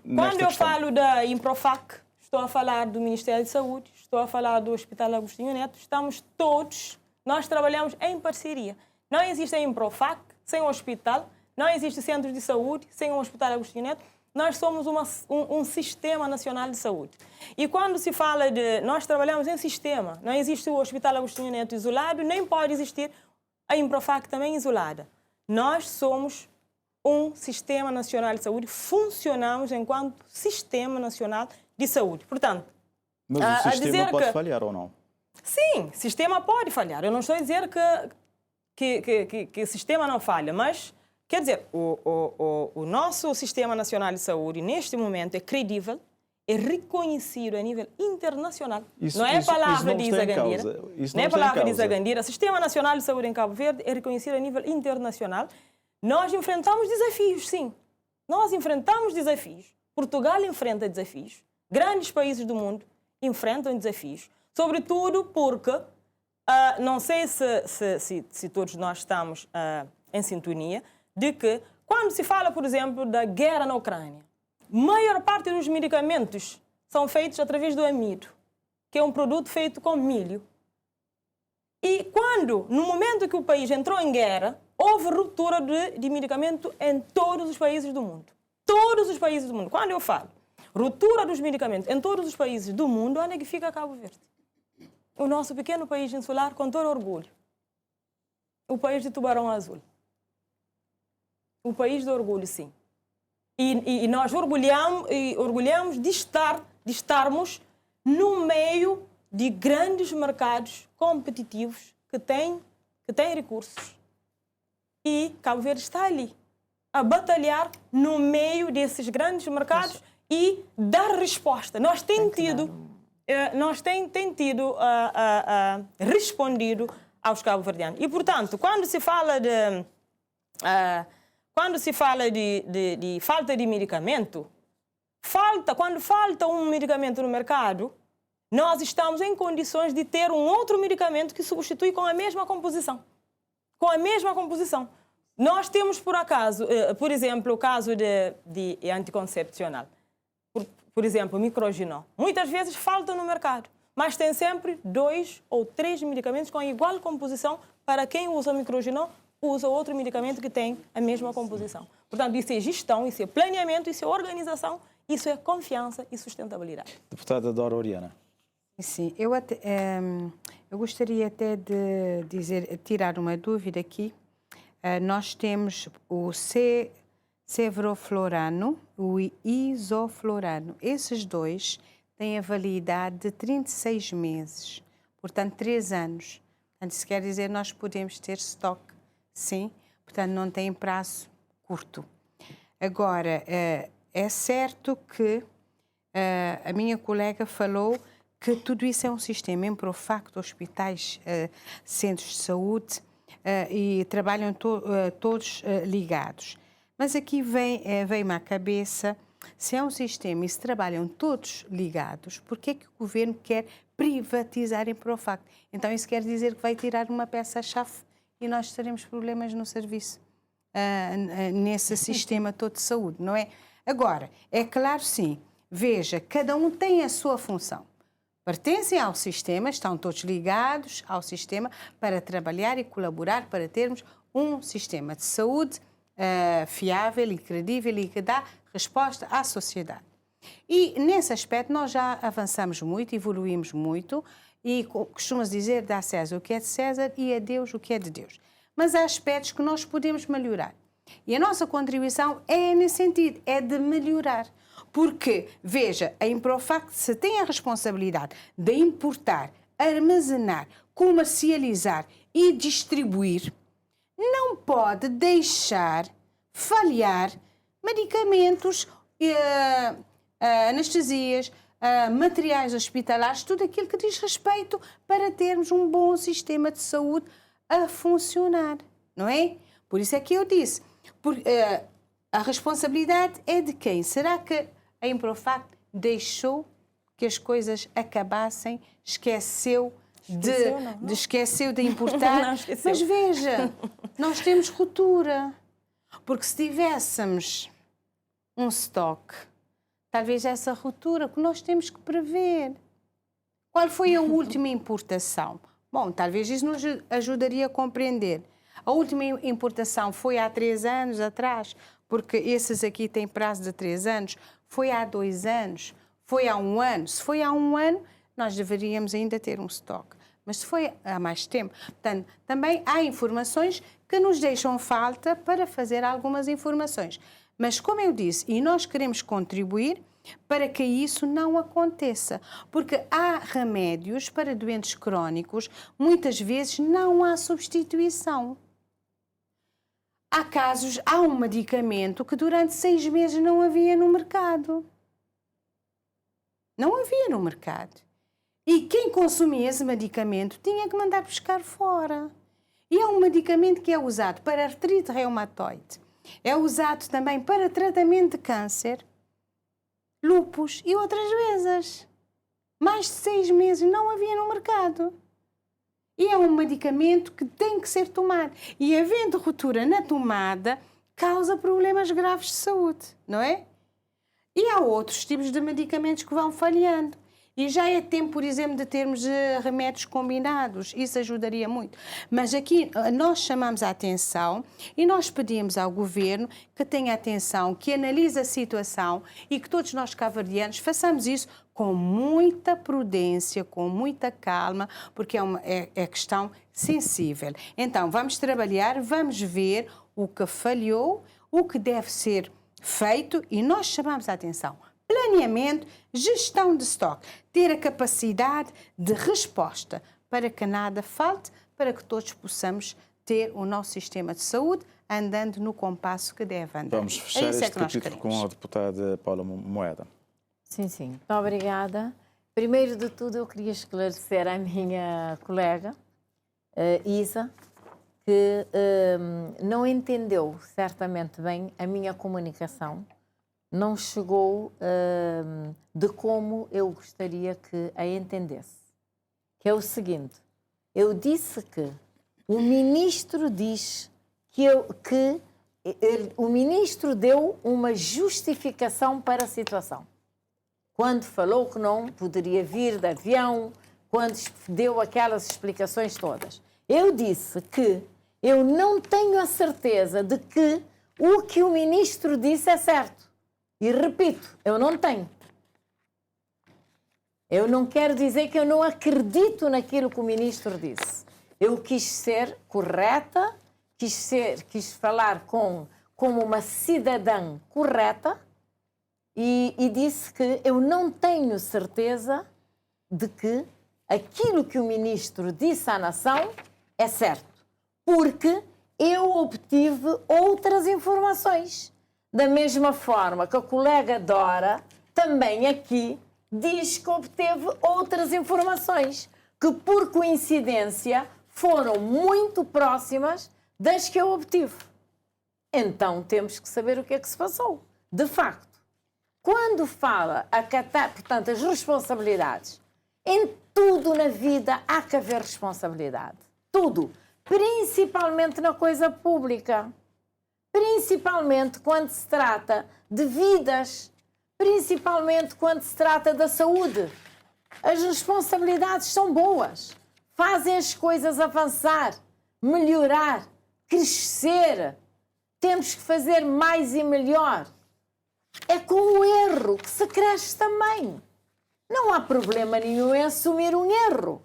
Quando eu falo da Improfac, estou a falar do Ministério de Saúde, estou a falar do Hospital Agostinho Neto, estamos todos, nós trabalhamos em parceria. Não existe a Improfac sem o hospital, não existe centro de saúde sem o Hospital Agostinho Neto, nós somos um sistema nacional de saúde. E quando se fala de... Nós trabalhamos em sistema, não existe o Hospital Agostinho Neto isolado, nem pode existir a Improfac também isolada. Nós somos um sistema nacional de saúde, funcionamos enquanto sistema nacional de saúde. Portanto, mas o sistema pode falhar ou não? Sim, o sistema pode falhar. Eu não estou a dizer que o sistema não falha, mas, quer dizer, o nosso sistema nacional de saúde, neste momento, é credível, é reconhecido a nível internacional. Não é palavra de Isa Gandira. Não é palavra de Isa Gandira. O Sistema Nacional de Saúde em Cabo Verde é reconhecido a nível internacional. Nós enfrentamos desafios, sim. Nós enfrentamos desafios. Portugal enfrenta desafios. Grandes países do mundo enfrentam desafios. Sobretudo porque, não sei se todos nós estamos em sintonia, de que quando se fala, por exemplo, da guerra na Ucrânia, a maior parte dos medicamentos são feitos através do amido, que é um produto feito com milho. E quando, no momento que o país entrou em guerra, houve ruptura de medicamento em todos os países do mundo. Todos os países do mundo. Quando eu falo ruptura dos medicamentos em todos os países do mundo, onde é que fica Cabo Verde? O nosso pequeno país insular, com todo orgulho. O país de Tubarão Azul. O país do orgulho, sim. E nós orgulhamos de estarmos no meio de grandes mercados competitivos que têm recursos, e Cabo Verde está ali, a batalhar no meio desses grandes mercados e dar resposta. Nós temos tido respondido aos cabo-verdianos. E, portanto, quando se fala de falta de medicamento, quando falta um medicamento no mercado, nós estamos em condições de ter um outro medicamento que substitui com a mesma composição. Com a mesma composição. Nós temos, por acaso, por exemplo, o caso de anticoncepcional. Por exemplo, microginol. Muitas vezes falta no mercado, mas tem sempre 2 ou 3 medicamentos com igual composição. Para quem usa microginol, usa outro medicamento que tem a mesma composição. Portanto, isso é gestão, isso é planeamento, isso é organização, isso é confiança e sustentabilidade. Deputada Dora Oriana. Sim, eu gostaria até de tirar uma dúvida aqui. Nós temos o cevroflorano, o isoflorano. Esses dois têm a validade de 36 meses, portanto 3 anos. Portanto, isso quer dizer que nós podemos ter estoque, sim, portanto não tem prazo curto. Agora, é certo que a minha colega falou que tudo isso é um sistema. Em Profacto, hospitais, centros de saúde, e trabalham todos ligados. Mas aqui vem-me à cabeça, se é um sistema e se trabalham todos ligados, por que é que o governo quer privatizar em Profacto? Então isso quer dizer que vai tirar uma peça-chave e nós teremos problemas no serviço, nesse sistema todo de saúde, não é? Agora, é claro sim, veja, cada um tem a sua função. Pertencem ao sistema, estão todos ligados ao sistema para trabalhar e colaborar para termos um sistema de saúde fiável e credível e que dá resposta à sociedade. E nesse aspecto nós já avançamos muito, evoluímos muito e costumamos dizer dá a César o que é de César e a Deus o que é de Deus. Mas há aspectos que nós podemos melhorar. E a nossa contribuição é nesse sentido, é de melhorar. Porque, veja, a Improfacto se tem a responsabilidade de importar, armazenar, comercializar e distribuir, não pode deixar falhar medicamentos, anestesias, materiais hospitalares, tudo aquilo que diz respeito para termos um bom sistema de saúde a funcionar, não é? Por isso é que eu disse, a responsabilidade é de quem? Será que a Improfacto deixou que as coisas acabassem, esqueceu de importar? Mas veja, nós temos ruptura, porque se tivéssemos um estoque, talvez essa ruptura que nós temos que prever. Qual foi a última importação? Bom, talvez isso nos ajudaria a compreender. A última importação foi há 3 anos atrás, porque esses aqui têm prazo de 3 anos. Foi há 2 anos? Foi há 1 ano? Se foi há 1 ano, nós deveríamos ainda ter um estoque. Mas se foi há mais tempo, portanto, também há informações que nos deixam falta para fazer algumas informações. Mas, como eu disse, e nós queremos contribuir para que isso não aconteça. Porque há remédios para doentes crónicos, muitas vezes não há substituição. Há casos, há um medicamento que durante 6 meses não havia no mercado. Não havia no mercado. E quem consumia esse medicamento tinha que mandar buscar fora. E é um medicamento que é usado para artrite reumatoide. É usado também para tratamento de câncer, lúpus e outras doenças. Mais de 6 meses não havia no mercado. E é um medicamento que tem que ser tomado. E havendo ruptura na tomada, causa problemas graves de saúde, não é? E há outros tipos de medicamentos que vão falhando. E já é tempo, por exemplo, de termos remédios combinados. Isso ajudaria muito. Mas aqui nós chamamos a atenção e nós pedimos ao Governo que tenha atenção, que analise a situação e que todos nós cabo-verdianos façamos isso com muita prudência, com muita calma, porque é questão sensível. Então, vamos trabalhar, vamos ver o que falhou, o que deve ser feito e nós chamamos a atenção. Planeamento, gestão de estoque, ter a capacidade de resposta para que nada falte, para que todos possamos ter o nosso sistema de saúde andando no compasso que deve andar. Vamos fechar este capítulo com a deputada Paula Moeda. Sim, sim. Muito obrigada. Primeiro de tudo, eu queria esclarecer à minha colega, Isa, que não entendeu certamente bem a minha comunicação, não chegou de como eu gostaria que a entendesse. Que é o seguinte, eu disse que o ministro diz o ministro deu uma justificação para a situação. Quando falou que não poderia vir de avião, quando deu aquelas explicações todas. Eu disse que eu não tenho a certeza de que o que o ministro disse é certo. E repito, eu não tenho. Eu não quero dizer que eu não acredito naquilo que o ministro disse. Eu quis ser correta, quis falar como uma cidadã correta e disse que eu não tenho certeza de que aquilo que o ministro disse à nação é certo, porque eu obtive outras informações. Da mesma forma que a colega Dora também aqui diz que obteve outras informações, que por coincidência foram muito próximas das que eu obtive. Então temos que saber o que é que se passou. De facto, quando fala acatar, portanto, as responsabilidades, em tudo na vida há que haver responsabilidade. Tudo. Principalmente na coisa pública. Principalmente quando se trata de vidas. Principalmente quando se trata da saúde. As responsabilidades são boas. Fazem as coisas avançar, melhorar, crescer. Temos que fazer mais e melhor. É com o erro que se cresce também. Não há problema nenhum em assumir um erro,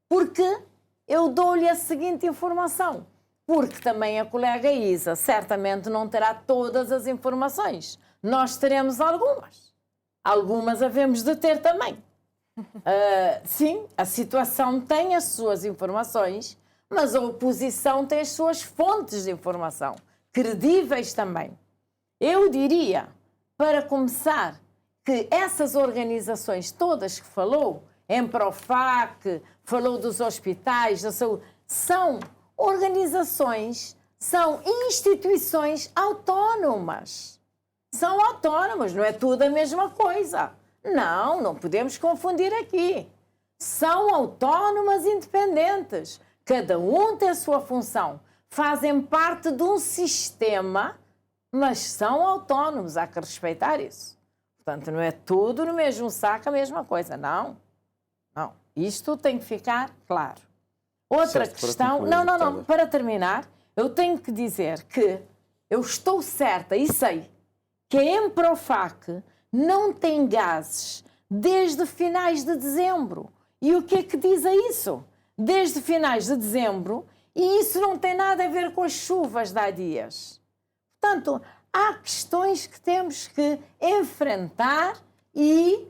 porque eu dou-lhe a seguinte informação, porque também a colega Isa certamente não terá todas as informações. Nós teremos algumas. Algumas havemos de ter também. Sim, a situação tem as suas informações, mas a oposição tem as suas fontes de informação, credíveis também. Eu diria, para começar, que essas organizações todas que falou, Emprofac, falou dos hospitais, da saúde, são organizações, são instituições autónomas. São autónomas, não é tudo a mesma coisa. Não, não podemos confundir aqui. São autónomas independentes. Cada um tem a sua função. Fazem parte de um sistema, mas são autónomos. Há que respeitar isso. Portanto, não é tudo no mesmo saco a mesma coisa. Não. Não. Isto tem que ficar claro. Outra certo, questão... Não. Para terminar, eu tenho que dizer que eu estou certa e sei que a Emprofac não tem gases desde finais de dezembro. E o que é que diz a isso? Desde finais de dezembro, e isso não tem nada a ver com as chuvas de há dias. Portanto, há questões que temos que enfrentar e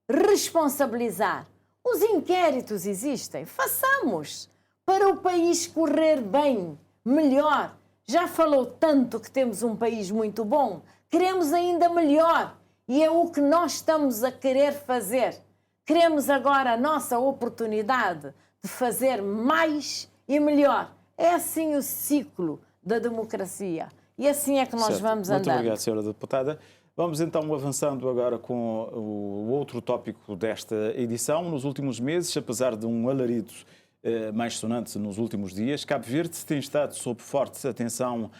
responsabilizar. Os inquéritos existem, façamos para o país correr bem, melhor. Já falou tanto que temos um país muito bom, queremos ainda melhor e é o que nós estamos a querer fazer. Queremos agora a nossa oportunidade de fazer mais e melhor. É assim o ciclo da democracia e assim é que nós vamos andando. Muito obrigado, senhora deputada. Vamos então avançando agora com o outro tópico desta edição. Nos últimos meses, apesar de um alarido mais sonante nos últimos dias, Cabo Verde tem estado sob forte atenção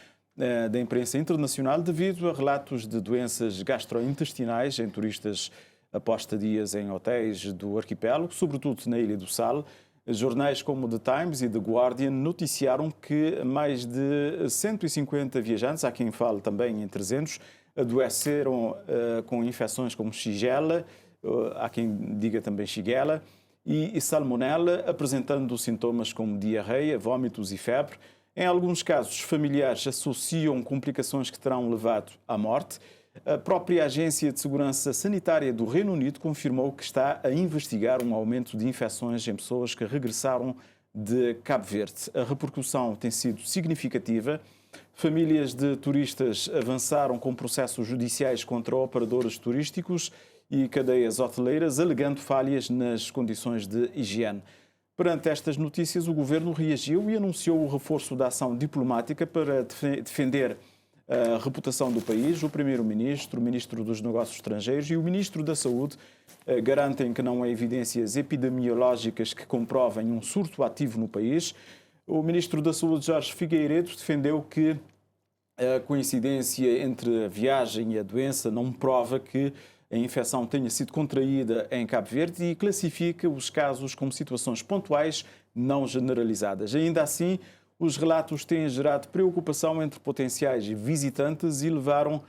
da imprensa internacional devido a relatos de doenças gastrointestinais em turistas após estadias em hotéis do arquipélago, sobretudo na Ilha do Sal. Jornais como The Times e The Guardian noticiaram que mais de 150 viajantes, há quem fale também em 300, adoeceram com infecções como Shigella, há quem diga também Shigella, e Salmonella, apresentando sintomas como diarreia, vômitos e febre. Em alguns casos, familiares associam complicações que terão levado à morte. A própria Agência de Segurança Sanitária do Reino Unido confirmou que está a investigar um aumento de infecções em pessoas que regressaram de Cabo Verde. A repercussão tem sido significativa. Famílias de turistas avançaram com processos judiciais contra operadores turísticos e cadeias hoteleiras, alegando falhas nas condições de higiene. Perante estas notícias, o governo reagiu e anunciou o reforço da ação diplomática para defender a reputação do país. O primeiro-ministro, o ministro dos Negócios Estrangeiros e o ministro da Saúde garantem que não há evidências epidemiológicas que comprovem um surto ativo no país. O ministro da Saúde, Jorge Figueiredo, defendeu que a coincidência entre a viagem e a doença não prova que a infecção tenha sido contraída em Cabo Verde e classifica os casos como situações pontuais, não generalizadas. Ainda assim, os relatos têm gerado preocupação entre potenciais visitantes e levaram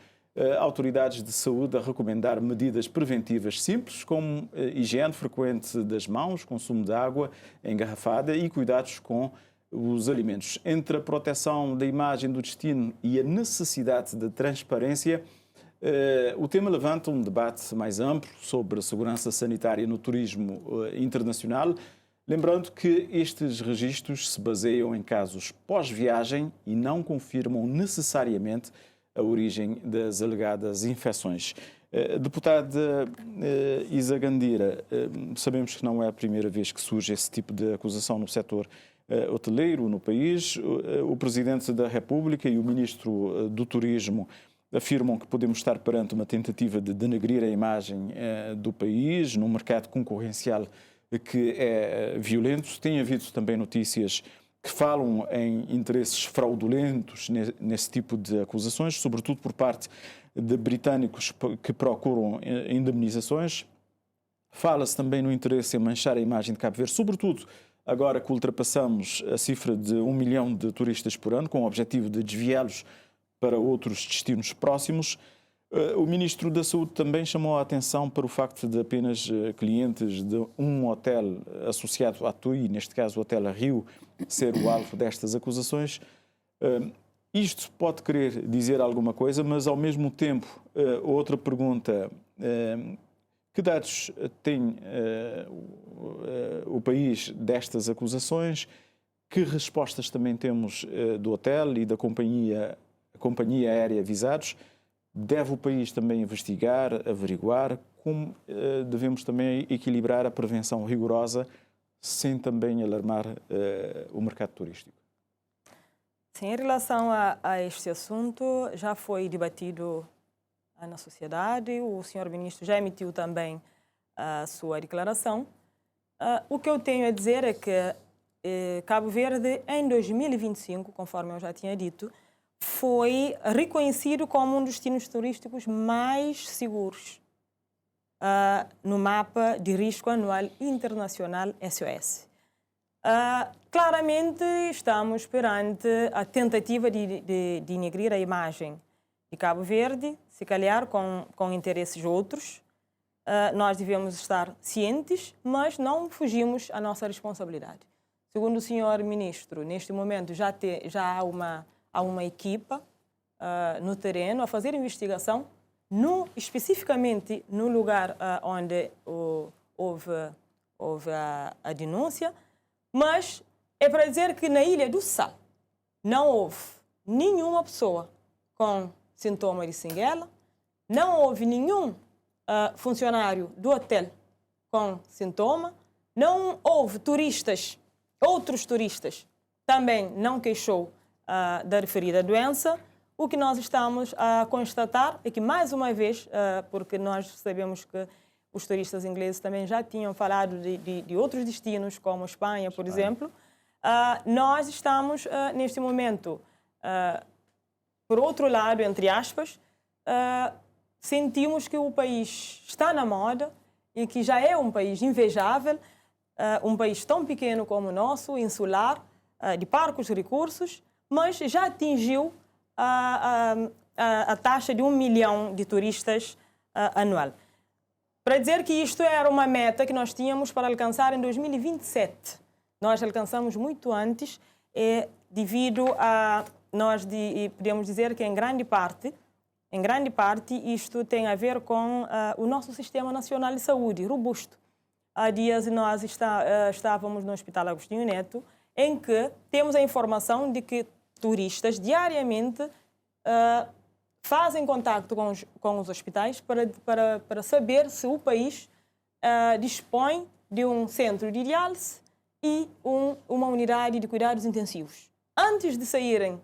autoridades de saúde a recomendar medidas preventivas simples, como higiene frequente das mãos, consumo de água engarrafada e cuidados com os alimentos. Entre a proteção da imagem do destino e a necessidade de transparência, o tema levanta um debate mais amplo sobre a segurança sanitária no turismo internacional, lembrando que estes registros se baseiam em casos pós-viagem e não confirmam necessariamente a origem das alegadas infecções. Deputada Isa Gandira, sabemos que não é a primeira vez que surge esse tipo de acusação no setor hoteleiro no país. O Presidente da República e o Ministro do Turismo afirmam que podemos estar perante uma tentativa de denegrir a imagem do país num mercado concorrencial que é violento. Tem havido também notícias que falam em interesses fraudulentos nesse tipo de acusações, sobretudo por parte de britânicos que procuram indemnizações. Fala-se também no interesse em manchar a imagem de Cabo Verde, sobretudo agora que ultrapassamos a cifra de 1 milhão de turistas por ano, com o objetivo de desviá-los para outros destinos próximos. O Ministro da Saúde também chamou a atenção para o facto de apenas clientes de um hotel associado à TUI, neste caso o Hotel Rio, ser o alvo destas acusações. Isto pode querer dizer alguma coisa, mas ao mesmo tempo, outra pergunta, que dados tem o país destas acusações? Que respostas também temos do hotel e da companhia aérea visados? Deve o país também investigar, averiguar como devemos também equilibrar a prevenção rigorosa sem também alarmar o mercado turístico? Sim, em relação a este assunto, já foi debatido na sociedade, o senhor ministro já emitiu também a sua declaração. O que eu tenho a dizer é que Cabo Verde, em 2025, conforme eu já tinha dito, foi reconhecido como um dos destinos turísticos mais seguros no mapa de risco anual internacional SOS. Claramente estamos perante a tentativa de denegrir a imagem de Cabo Verde, se calhar com interesses outros. Nós devemos estar cientes, mas não fugimos à nossa responsabilidade. Segundo o senhor ministro, neste momento já há uma equipa no terreno a fazer investigação, especificamente no lugar onde houve a denúncia, mas é para dizer que na Ilha do Sal não houve nenhuma pessoa com sintoma de Shigella, não houve nenhum funcionário do hotel com sintoma, não houve outros turistas também não queixou da referida doença. O que nós estamos a constatar é que, mais uma vez, porque nós sabemos que os turistas ingleses também já tinham falado de outros destinos, como Espanha, por exemplo, nós estamos, neste momento, por outro lado, entre aspas, sentimos que o país está na moda e que já é um país invejável, um país tão pequeno como o nosso, insular, de parcos recursos, mas já atingiu a taxa de 1 milhão de turistas anual. Para dizer que isto era uma meta que nós tínhamos para alcançar em 2027. Nós alcançamos muito antes, devido a podemos dizer que em grande parte isto tem a ver com o nosso Sistema Nacional de Saúde, robusto. há dias nós estávamos no Hospital Agostinho Neto, em que temos a informação de que turistas diariamente fazem contacto com os hospitais para saber se o país dispõe de um centro de diálise e uma unidade de cuidados intensivos. Antes de saírem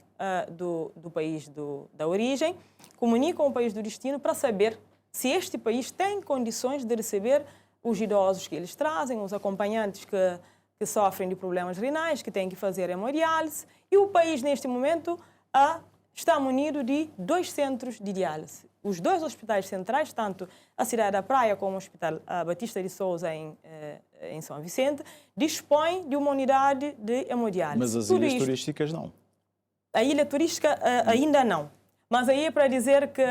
do país da origem, comunicam o país do destino para saber se este país tem condições de receber os idosos que eles trazem, os acompanhantes que sofrem de problemas renais, que têm que fazer hemodiálise. E o país, neste momento, está munido de 2 centros de diálise. Os 2 hospitais centrais, tanto a Cidade da Praia como o Hospital Batista de Souza, em São Vicente, dispõem de uma unidade de hemodiálise. Mas as ilhas turísticas não? A ilha turística ainda não. Mas aí é para dizer que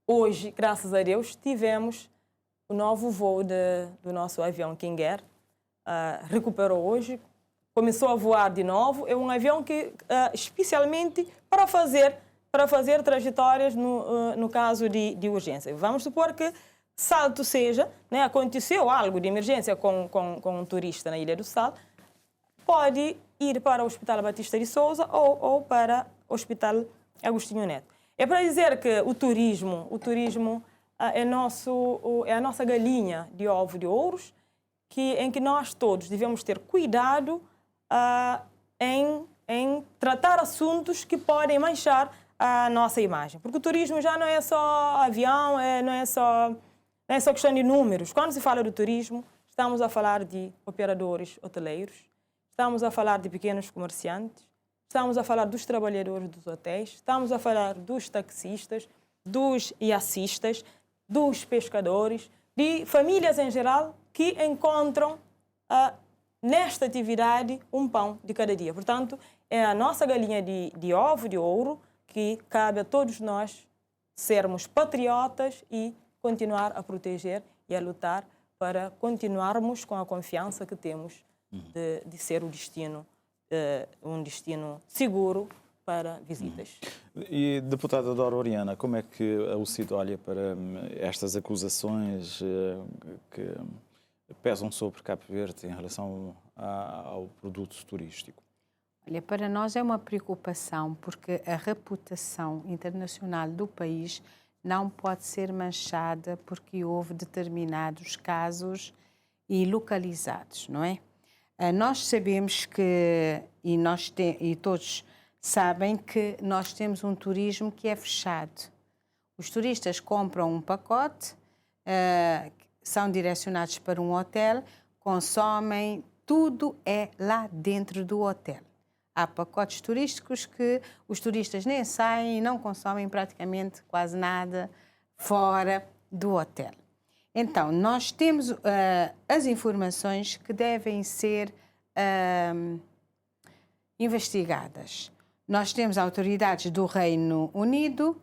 hoje, graças a Deus, tivemos o novo voo do nosso avião King Air. Recuperou hoje, começou a voar de novo. É um avião que, especialmente para fazer trajetórias no caso de urgência. Vamos supor que, salto seja, né, aconteceu algo de emergência com um turista na Ilha do Sal, pode ir para o Hospital Batista de Souza ou para o Hospital Agostinho Neto. É para dizer que o turismo é a nossa galinha de ovo de ouros, em que nós todos devemos ter cuidado em tratar assuntos que podem manchar a nossa imagem. Porque o turismo já não é só avião, não é só questão de números. Quando se fala do turismo, estamos a falar de operadores hoteleiros, estamos a falar de pequenos comerciantes, estamos a falar dos trabalhadores dos hotéis, estamos a falar dos taxistas, dos iacistas, dos pescadores, de famílias em geral que encontram nesta atividade um pão de cada dia. Portanto, é a nossa galinha de ovo de ouro que cabe a todos nós sermos patriotas e continuar a proteger e a lutar para continuarmos com a confiança que temos de ser um destino seguro para visitas. E, deputada Dora Oriana, como é que o CID olha para estas acusações que pesam sobre Cabo Verde em relação ao produto turístico? Olha, para nós é uma preocupação porque a reputação internacional do país não pode ser manchada porque houve determinados casos e localizados, não é? Nós sabemos que, e todos sabem que nós temos um turismo que é fechado. Os turistas compram um pacote, são direcionados para um hotel, consomem, tudo é lá dentro do hotel. Há pacotes turísticos que os turistas nem saem e não consomem praticamente quase nada fora do hotel. Então, nós temos as informações que devem ser investigadas. Nós temos autoridades do Reino Unido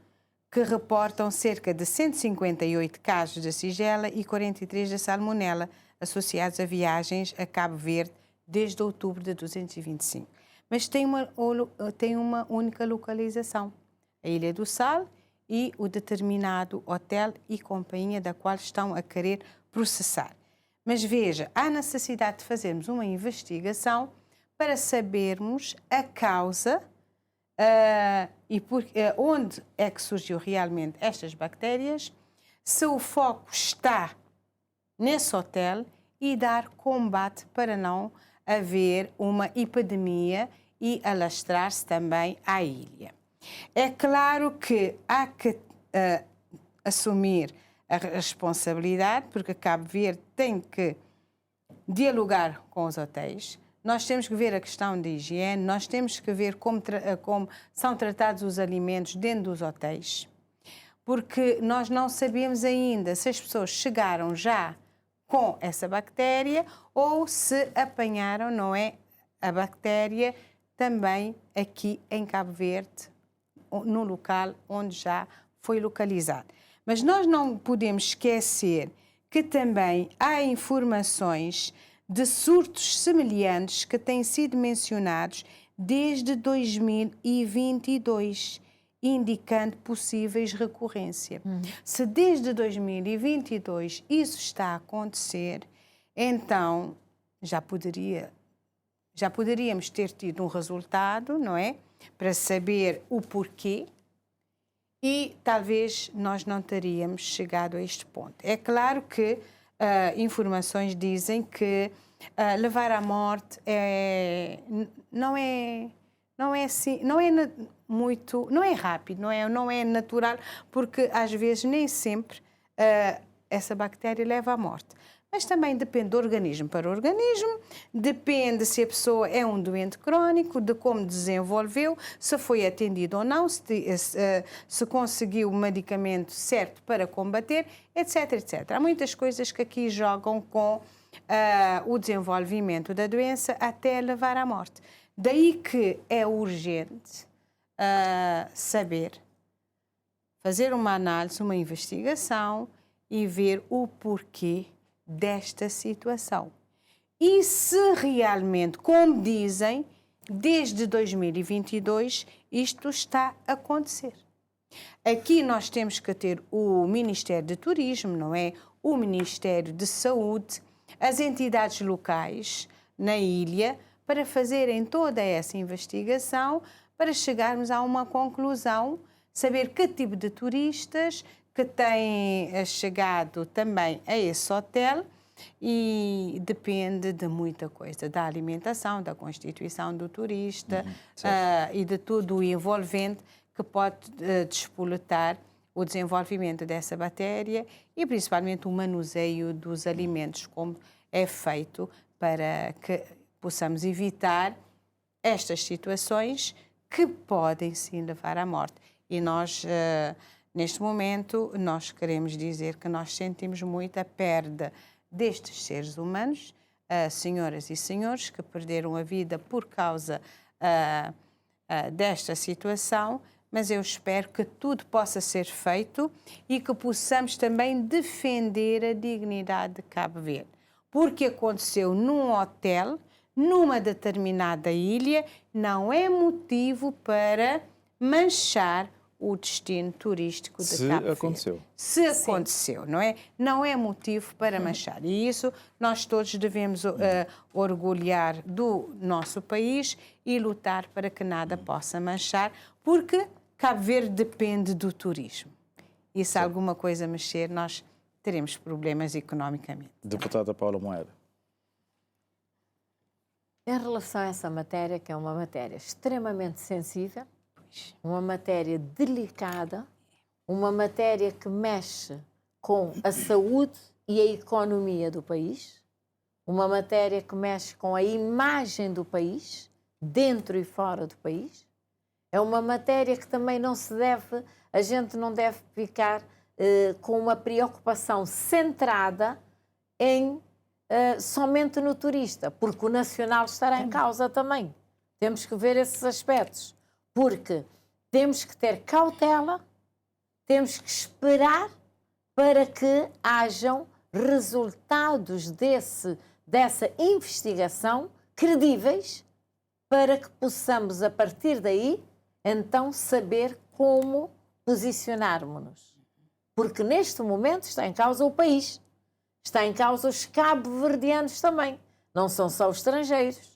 que reportam cerca de 158 casos de Shigella e 43 de Salmonella associados a viagens a Cabo Verde desde outubro de 225. Mas tem uma única localização, a Ilha do Sal e o determinado hotel e companhia da qual estão a querer processar. Mas veja, há necessidade de fazermos uma investigação para sabermos a causa onde é que surgiu realmente estas bactérias, se o foco está nesse hotel e dar combate para não haver uma epidemia e alastrar-se também à ilha. É claro que há que assumir a responsabilidade, porque Cabo Verde tem que dialogar com os hotéis. Nós temos que ver a questão da higiene, nós temos que ver como são tratados os alimentos dentro dos hotéis, porque nós não sabemos ainda se as pessoas chegaram já com essa bactéria ou se apanharam, não é, a bactéria também aqui em Cabo Verde, no local onde já foi localizado. Mas nós não podemos esquecer que também há informações de surtos semelhantes que têm sido mencionados desde 2022 indicando possíveis recorrência. Se desde 2022 isso está a acontecer, então já poderíamos ter tido um resultado, não é? Para saber o porquê, e talvez nós não teríamos chegado a este ponto. É claro que informações dizem que levar à morte não é rápido, não é natural, porque às vezes nem sempre essa bactéria leva à morte. Mas também depende do organismo para o organismo, depende se a pessoa é um doente crónico, de como desenvolveu, se foi atendido ou não, se conseguiu o medicamento certo para combater, etc, etc. Há muitas coisas que aqui jogam com o desenvolvimento da doença até levar à morte. Daí que é urgente saber, fazer uma análise, uma investigação e ver o porquê desta situação. E se realmente, como dizem, desde 2022 isto está a acontecer. Aqui nós temos que ter o Ministério de Turismo, não é? O Ministério de Saúde, as entidades locais na ilha, para fazerem toda essa investigação, para chegarmos a uma conclusão, saber que tipo de turistas que têm chegado também a esse hotel, e depende de muita coisa, da alimentação, da constituição do turista e de tudo o envolvente que pode despoletar o desenvolvimento dessa bactéria e principalmente o manuseio dos alimentos, como é feito para que possamos evitar estas situações que podem sim levar à morte. E nós, neste momento, nós queremos dizer que nós sentimos muito a perda destes seres humanos, senhoras e senhores, que perderam a vida por causa desta situação, mas eu espero que tudo possa ser feito e que possamos também defender a dignidade de Cabo Verde. Porque aconteceu num hotel, numa determinada ilha, não é motivo para manchar o destino turístico de Cabo Verde. Se aconteceu, não é? Não é motivo para manchar. E isso nós todos devemos orgulhar do nosso país e lutar para que nada possa manchar, porque Cabo Verde depende do turismo. E se alguma coisa mexer, nós teremos problemas economicamente. Deputada Paula Moeda. Em relação a essa matéria, que é uma matéria extremamente sensível, uma matéria delicada, uma matéria que mexe com a saúde e a economia do país, uma matéria que mexe com a imagem do país, dentro e fora do país, é uma matéria que também a gente não deve ficar com uma preocupação centrada somente no turista, porque o nacional estará em causa também. Temos que ver esses aspectos. Porque temos que ter cautela, temos que esperar para que hajam resultados dessa investigação credíveis, para que possamos, a partir daí, então saber como posicionarmos-nos. Porque neste momento está em causa o país, está em causa os cabo-verdianos também, não são só os estrangeiros.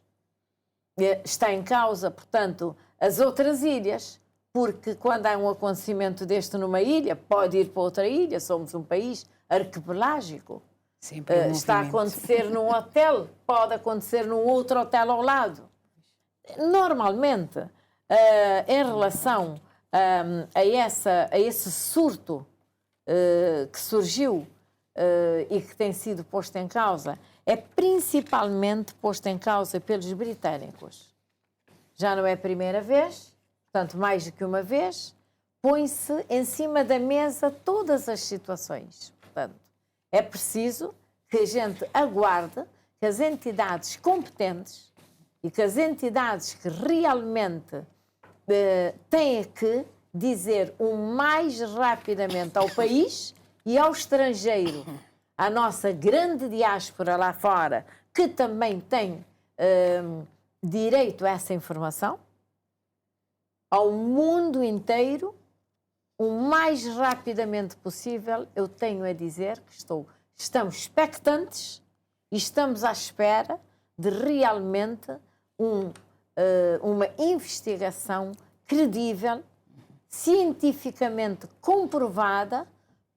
Está em causa, portanto, as outras ilhas, porque quando há um acontecimento deste numa ilha, pode ir para outra ilha, somos um país arquipelágico. Está a acontecer num hotel, pode acontecer num outro hotel ao lado. Normalmente, em relação a esse surto que surgiu e que tem sido posto em causa, é principalmente posto em causa pelos britânicos. Já não é a primeira vez, portanto, mais do que uma vez, põe-se em cima da mesa todas as situações. Portanto, é preciso que a gente aguarde que as entidades competentes e que as entidades que realmente têm que dizer o mais rapidamente ao país e ao estrangeiro, à nossa grande diáspora lá fora, que também tem direito a essa informação, ao mundo inteiro o mais rapidamente possível. Eu tenho a dizer que estamos expectantes e estamos à espera de realmente uma investigação credível, cientificamente comprovada,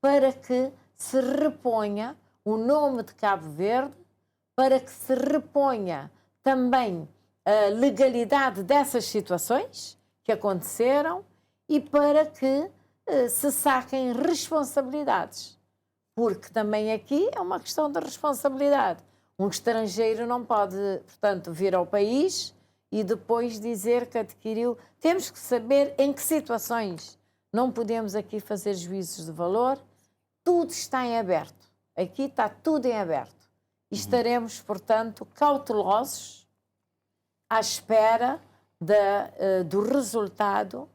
para que se reponha o nome de Cabo Verde, para que se reponha também a legalidade dessas situações que aconteceram e para que se saquem responsabilidades. Porque também aqui é uma questão de responsabilidade. Um estrangeiro não pode, portanto, vir ao país e depois dizer que adquiriu. Temos que saber em que situações. Não podemos aqui fazer juízos de valor. Tudo está em aberto. Aqui está tudo em aberto. E estaremos, portanto, cautelosos à espera do resultado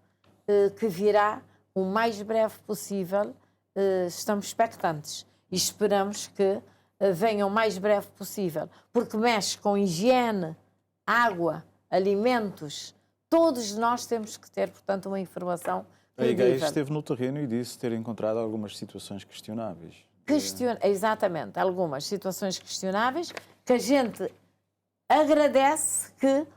que virá o mais breve possível. Estamos expectantes e esperamos que venha o mais breve possível, porque mexe com higiene, água, alimentos. Todos nós temos que ter, portanto, uma informação credível. A IGEI esteve no terreno e disse ter encontrado algumas situações questionáveis. Exatamente, algumas situações questionáveis que a gente agradece que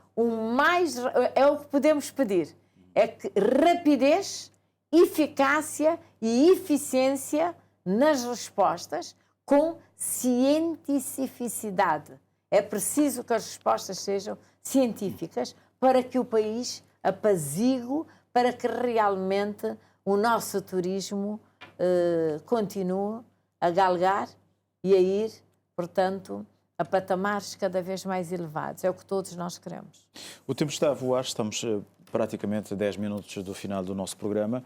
é o que podemos pedir, é que rapidez, eficácia e eficiência nas respostas com cientificidade. É preciso que as respostas sejam científicas para que o país apazigue, para que realmente o nosso turismo continue a galgar e a ir, portanto, a patamares cada vez mais elevados. É o que todos nós queremos. O tempo está a voar, estamos praticamente a 10 minutos do final do nosso programa.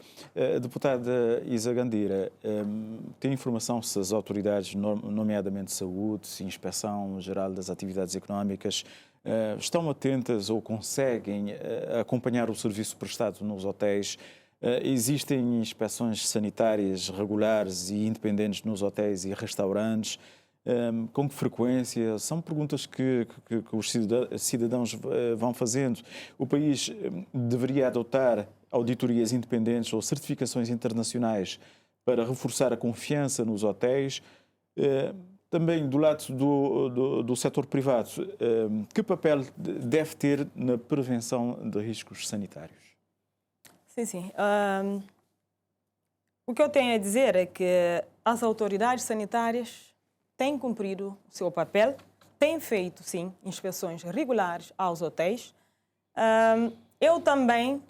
Deputada Isa Gandira, tem informação se as autoridades, nomeadamente saúde e inspeção geral das atividades económicas, estão atentas ou conseguem acompanhar o serviço prestado nos hotéis? Existem inspeções sanitárias regulares e independentes nos hotéis e restaurantes? Com que frequência? São perguntas que os cidadãos vão fazendo. O país deveria adotar auditorias independentes ou certificações internacionais para reforçar a confiança nos hotéis. Também do lado do setor privado, que papel deve ter na prevenção de riscos sanitários? Sim. O que eu tenho a dizer é que as autoridades sanitárias têm cumprido o seu papel, têm feito, sim, inspeções regulares aos hotéis. Eu também,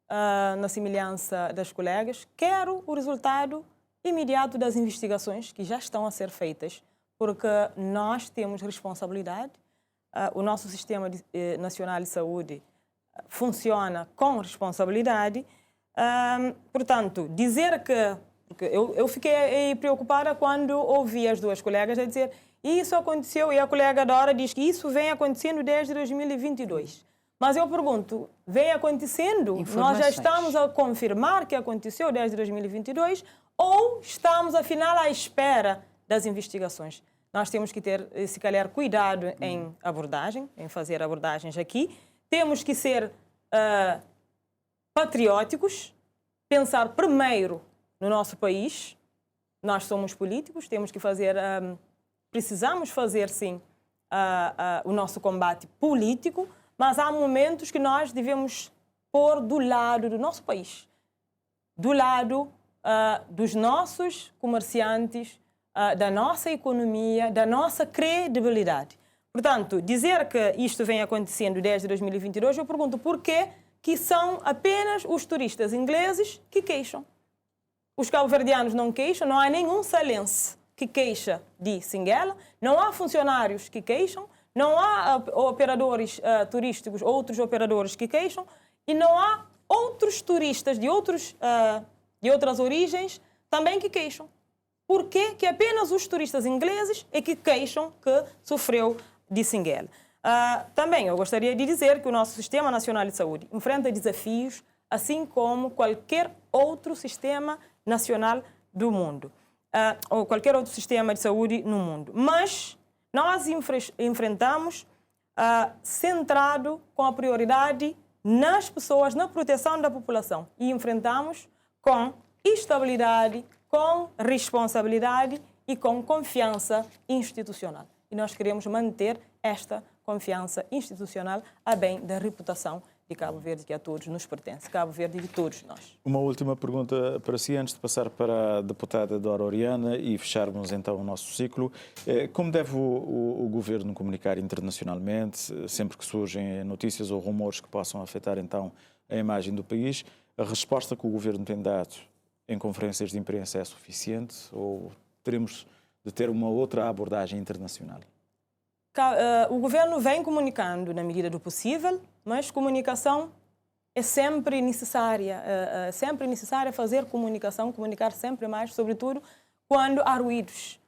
na semelhança das colegas, quero o resultado imediato das investigações que já estão a ser feitas, porque nós temos responsabilidade. O nosso Sistema Nacional de Saúde funciona com responsabilidade. Portanto, dizer que... Porque eu fiquei preocupada quando ouvi as duas colegas a dizer isso aconteceu, e a colega Dora diz que isso vem acontecendo desde 2022. Mas eu pergunto, vem acontecendo? Nós já estamos a confirmar que aconteceu desde 2022 ou estamos, afinal, à espera das investigações? Nós temos que ter, se calhar, cuidado em abordagem, em fazer abordagens aqui. Temos que ser patrióticos, pensar primeiro no nosso país. Nós somos políticos, temos que fazer, precisamos fazer, sim, o nosso combate político, mas há momentos que nós devemos pôr do lado do nosso país, do lado dos nossos comerciantes, da nossa economia, da nossa credibilidade. Portanto, dizer que isto vem acontecendo desde 2022, eu pergunto por que são apenas os turistas ingleses que queixam. Os cabo-verdianos não queixam, não há nenhum salense que queixa de Singuela, não há funcionários que queixam, não há operadores turísticos, outros operadores que queixam, e não há outros turistas de outras origens também que queixam. Por que apenas os turistas ingleses é que queixam que sofreu de Singuela? Também eu gostaria de dizer que o nosso Sistema Nacional de Saúde enfrenta desafios, assim como qualquer outro sistema nacional do mundo, ou qualquer outro sistema de saúde no mundo. Mas nós enfrentamos centrado com a prioridade nas pessoas, na proteção da população. E enfrentamos com estabilidade, com responsabilidade e com confiança institucional. E nós queremos manter esta confiança institucional a bem da reputação de Cabo Verde, que a todos nos pertence. Cabo Verde de todos nós. Uma última pergunta para si, antes de passar para a deputada Dora Oriana e fecharmos então o nosso ciclo. Como deve o Governo comunicar internacionalmente, sempre que surgem notícias ou rumores que possam afetar então a imagem do país? A resposta que o Governo tem dado em conferências de imprensa é suficiente ou teremos de ter uma outra abordagem internacional? O Governo vem comunicando na medida do possível, mas comunicação é sempre necessária. É sempre necessário fazer comunicação, comunicar sempre mais, sobretudo quando há ruídos.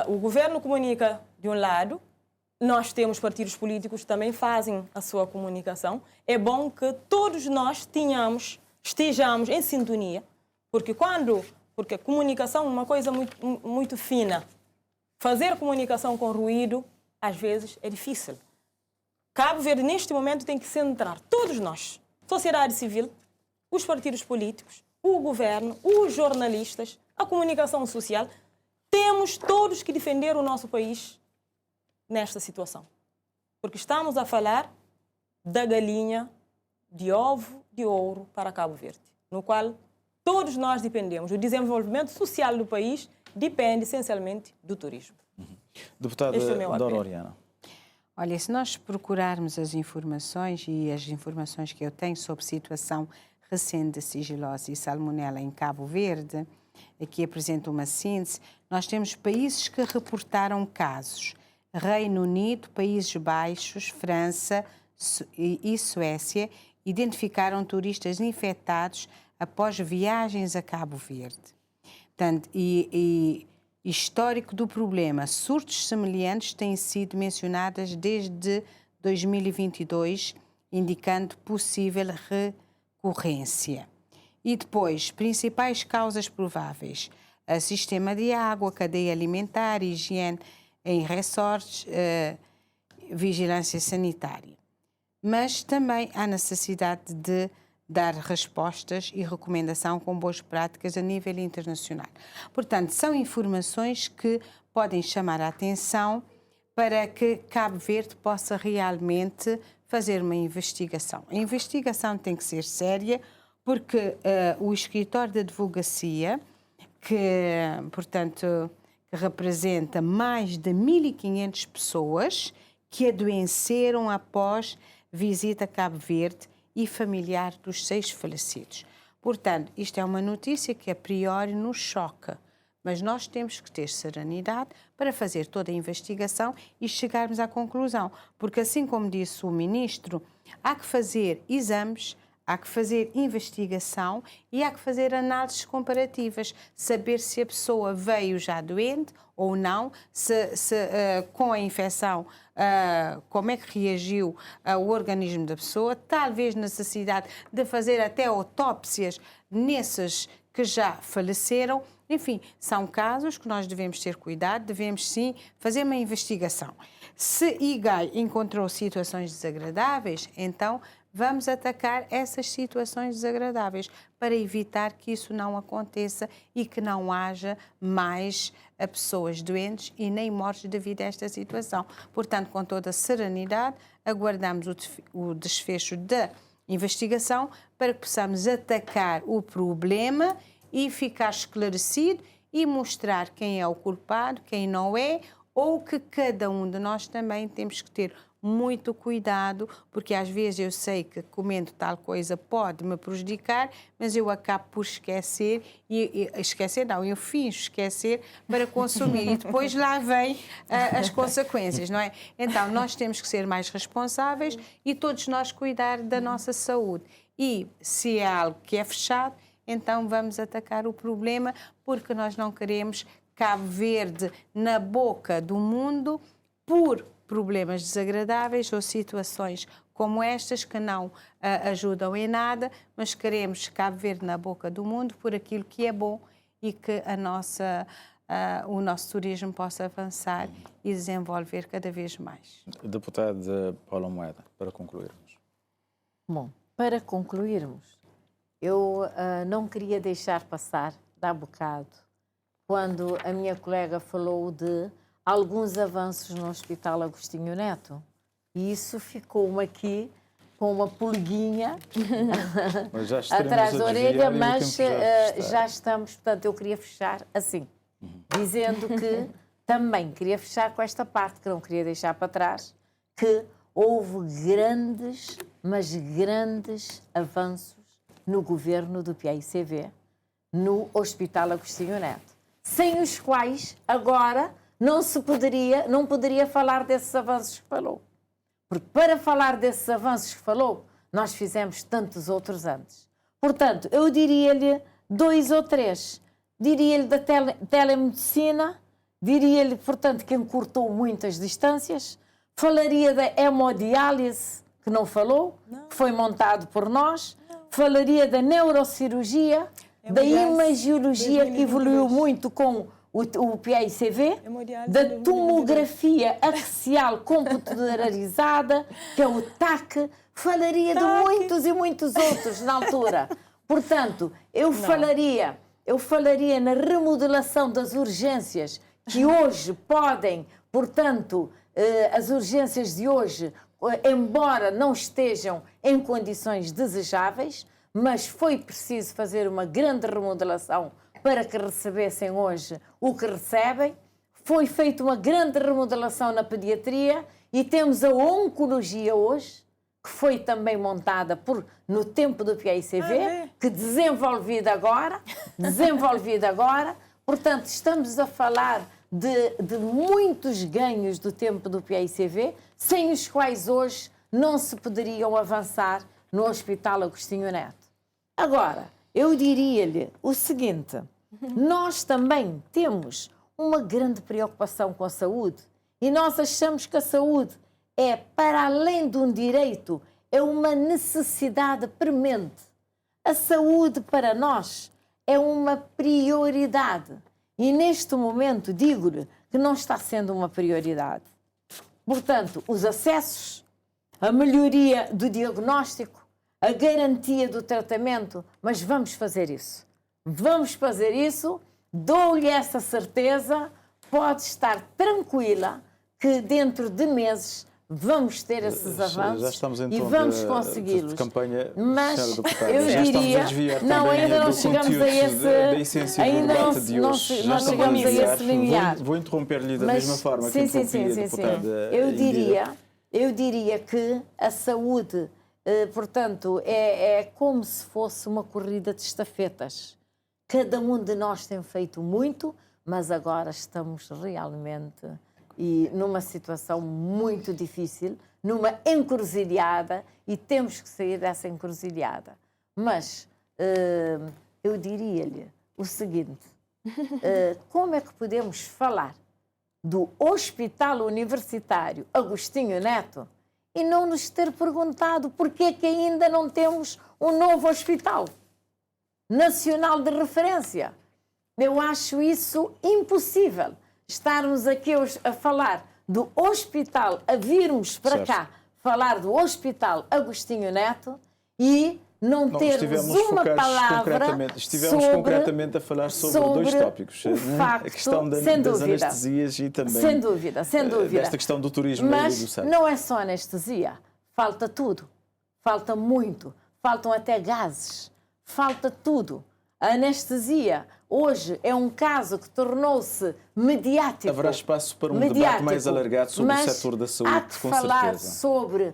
O Governo comunica de um lado, nós temos partidos políticos que também fazem a sua comunicação. É bom que todos nós estejamos em sintonia, porque a comunicação é uma coisa muito fina. Fazer comunicação com ruído às vezes é difícil. Cabo Verde, neste momento, tem que centrar todos nós, sociedade civil, os partidos políticos, o governo, os jornalistas, a comunicação social. Temos todos que defender o nosso país nesta situação. Porque estamos a falar da galinha de ovo de ouro para Cabo Verde, no qual todos nós dependemos. O desenvolvimento social do país depende essencialmente do turismo. Deputada Dora Oriana. Olha, se nós procurarmos as informações e as informações que eu tenho sobre a situação recente de sigilose e salmonela em Cabo Verde, aqui apresento uma síntese, nós temos países que reportaram casos. Reino Unido, Países Baixos, França e Suécia identificaram turistas infectados após viagens a Cabo Verde. Portanto, histórico do problema, surtos semelhantes têm sido mencionados desde 2022, indicando possível recorrência. E depois, principais causas prováveis: sistema de água, cadeia alimentar, higiene em resorts, vigilância sanitária. Mas também há necessidade de dar respostas e recomendação com boas práticas a nível internacional. Portanto, são informações que podem chamar a atenção para que Cabo Verde possa realmente fazer uma investigação. A investigação tem que ser séria, porque o escritório de advocacia, portanto, que representa mais de 1.500 pessoas que adoeceram após visita a Cabo Verde, e familiar dos 6 falecidos. Portanto, isto é uma notícia que a priori nos choca, mas nós temos que ter serenidade para fazer toda a investigação e chegarmos à conclusão, porque assim como disse o Ministro, há que fazer exames, há que fazer investigação e há que fazer análises comparativas, saber se a pessoa veio já doente ou não, com a infecção, como é que reagiu o organismo da pessoa, talvez necessidade de fazer até autópsias nesses que já faleceram. Enfim, são casos que nós devemos ter cuidado, devemos sim fazer uma investigação. Se IGAI encontrou situações desagradáveis, então vamos atacar essas situações desagradáveis para evitar que isso não aconteça e que não haja mais pessoas doentes e nem mortes devido a esta situação. Portanto, com toda a serenidade, aguardamos o desfecho da investigação para que possamos atacar o problema e ficar esclarecido e mostrar quem é o culpado, quem não é, ou que cada um de nós também temos que ter muito cuidado, porque às vezes eu sei que comendo tal coisa pode me prejudicar, mas eu acabo por esquecer, eu finjo esquecer para consumir e depois lá vem as consequências, não é? Então nós temos que ser mais responsáveis e todos nós cuidar da nossa saúde. E se é algo que é fechado, então vamos atacar o problema, porque nós não queremos Cabo Verde na boca do mundo por problemas desagradáveis ou situações como estas que não ajudam em nada, mas queremos Cabo Verde na boca do mundo por aquilo que é bom e que o nosso turismo possa avançar e desenvolver cada vez mais. Deputada Paula Moeda, para concluirmos. Bom, para concluirmos, eu não queria deixar passar, há bocado, quando a minha colega falou de alguns avanços no Hospital Agostinho Neto. E isso ficou-me aqui com uma pulguinha atrás da orelha, mas já estamos. Portanto, eu queria fechar assim, dizendo que também queria fechar com esta parte, que não queria deixar para trás, que houve grandes, mas grandes avanços no governo do PAICV, no Hospital Agostinho Neto, sem os quais agora não poderia falar desses avanços que falou. Porque para falar desses avanços que falou, nós fizemos tantos outros antes. Portanto, eu diria-lhe 2 ou 3. Diria-lhe da telemedicina, diria-lhe, portanto, que encurtou muitas distâncias. Falaria da hemodiálise, que não falou, que foi montado por nós. Falaria da neurocirurgia, da imagiologia, que evoluiu muito com o PAICV, da tomografia axial computadorizada, que é o TAC, falaria de muitos e muitos outros na altura. Portanto, eu falaria na remodelação das urgências, que hoje podem, portanto, as urgências de hoje, embora não estejam em condições desejáveis, mas foi preciso fazer uma grande remodelação para que recebessem hoje o que recebem. Foi feita uma grande remodelação na pediatria e temos a oncologia hoje, que foi também montada no tempo do PAICV, que desenvolvida agora. Portanto, estamos a falar de muitos ganhos do tempo do PAICV, sem os quais hoje não se poderiam avançar no Hospital Agostinho Neto. Agora, eu diria-lhe o seguinte: nós também temos uma grande preocupação com a saúde e nós achamos que a saúde é, para além de um direito, é uma necessidade premente. A saúde para nós é uma prioridade e neste momento digo-lhe que não está sendo uma prioridade. Portanto, os acessos, a melhoria do diagnóstico, a garantia do tratamento, mas vamos fazer isso. Vamos fazer isso, dou-lhe essa certeza, pode estar tranquila que dentro de meses vamos ter esses avanços. Já estamos em e vamos consegui-los. Mas eu diria, não, ainda não chegamos a esse, ainda não chegamos a esse limiar. Vou interromper-lhe da mesma forma que interrompi a deputada. Eu diria que a saúde, portanto, é como se fosse uma corrida de estafetas. Cada um de nós tem feito muito, mas agora estamos realmente numa situação muito difícil, numa encruzilhada, e temos que sair dessa encruzilhada. Mas eu diria-lhe o seguinte: como é que podemos falar do Hospital Universitário Agostinho Neto e não nos ter perguntado porquê é que ainda não temos um novo hospital nacional de referência? Eu acho isso impossível. Estarmos aqui a falar do hospital, a virmos para cá falar do Hospital Agostinho Neto e não termos uma palavra Estivemos concretamente a falar sobre 2 tópicos. Facto, a questão das anestesias e também sem dúvida. desta questão do turismo. Mas e do SAD. não é só anestesia. Falta tudo. Falta muito. Faltam até gases. Falta tudo. A anestesia hoje é um caso que tornou-se mediático. Haverá espaço para um debate mais alargado sobre o setor da saúde, há que falar sobre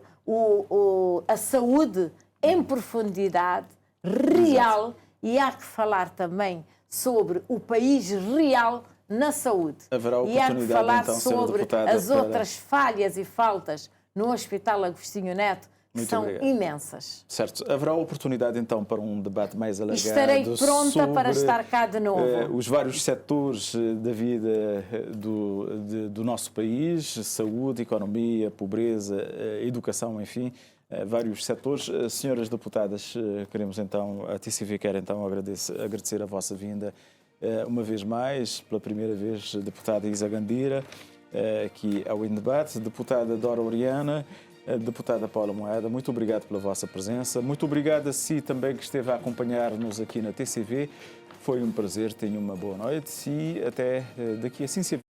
a saúde em profundidade, real, e há que falar também sobre o país real na saúde. Haverá e há que falar então, sobre as outras falhas e faltas no Hospital Agostinho Neto, que são imensas. Certo. Haverá oportunidade, então, para um debate mais alargado. Estarei pronta para estar cá de novo. Os vários setores da vida do nosso país, saúde, economia, pobreza, educação, enfim, vários setores. Senhoras deputadas, queremos então, a TCV quer então agradecer a vossa vinda uma vez mais, pela primeira vez, deputada Isa Gandira, aqui ao Em Debate, deputada Dora Oriana, Deputada Paula Moeda, muito obrigado pela vossa presença. Muito obrigado a si também que esteve a acompanhar-nos aqui na TCV. Foi um prazer, tenha uma boa noite e até daqui a 5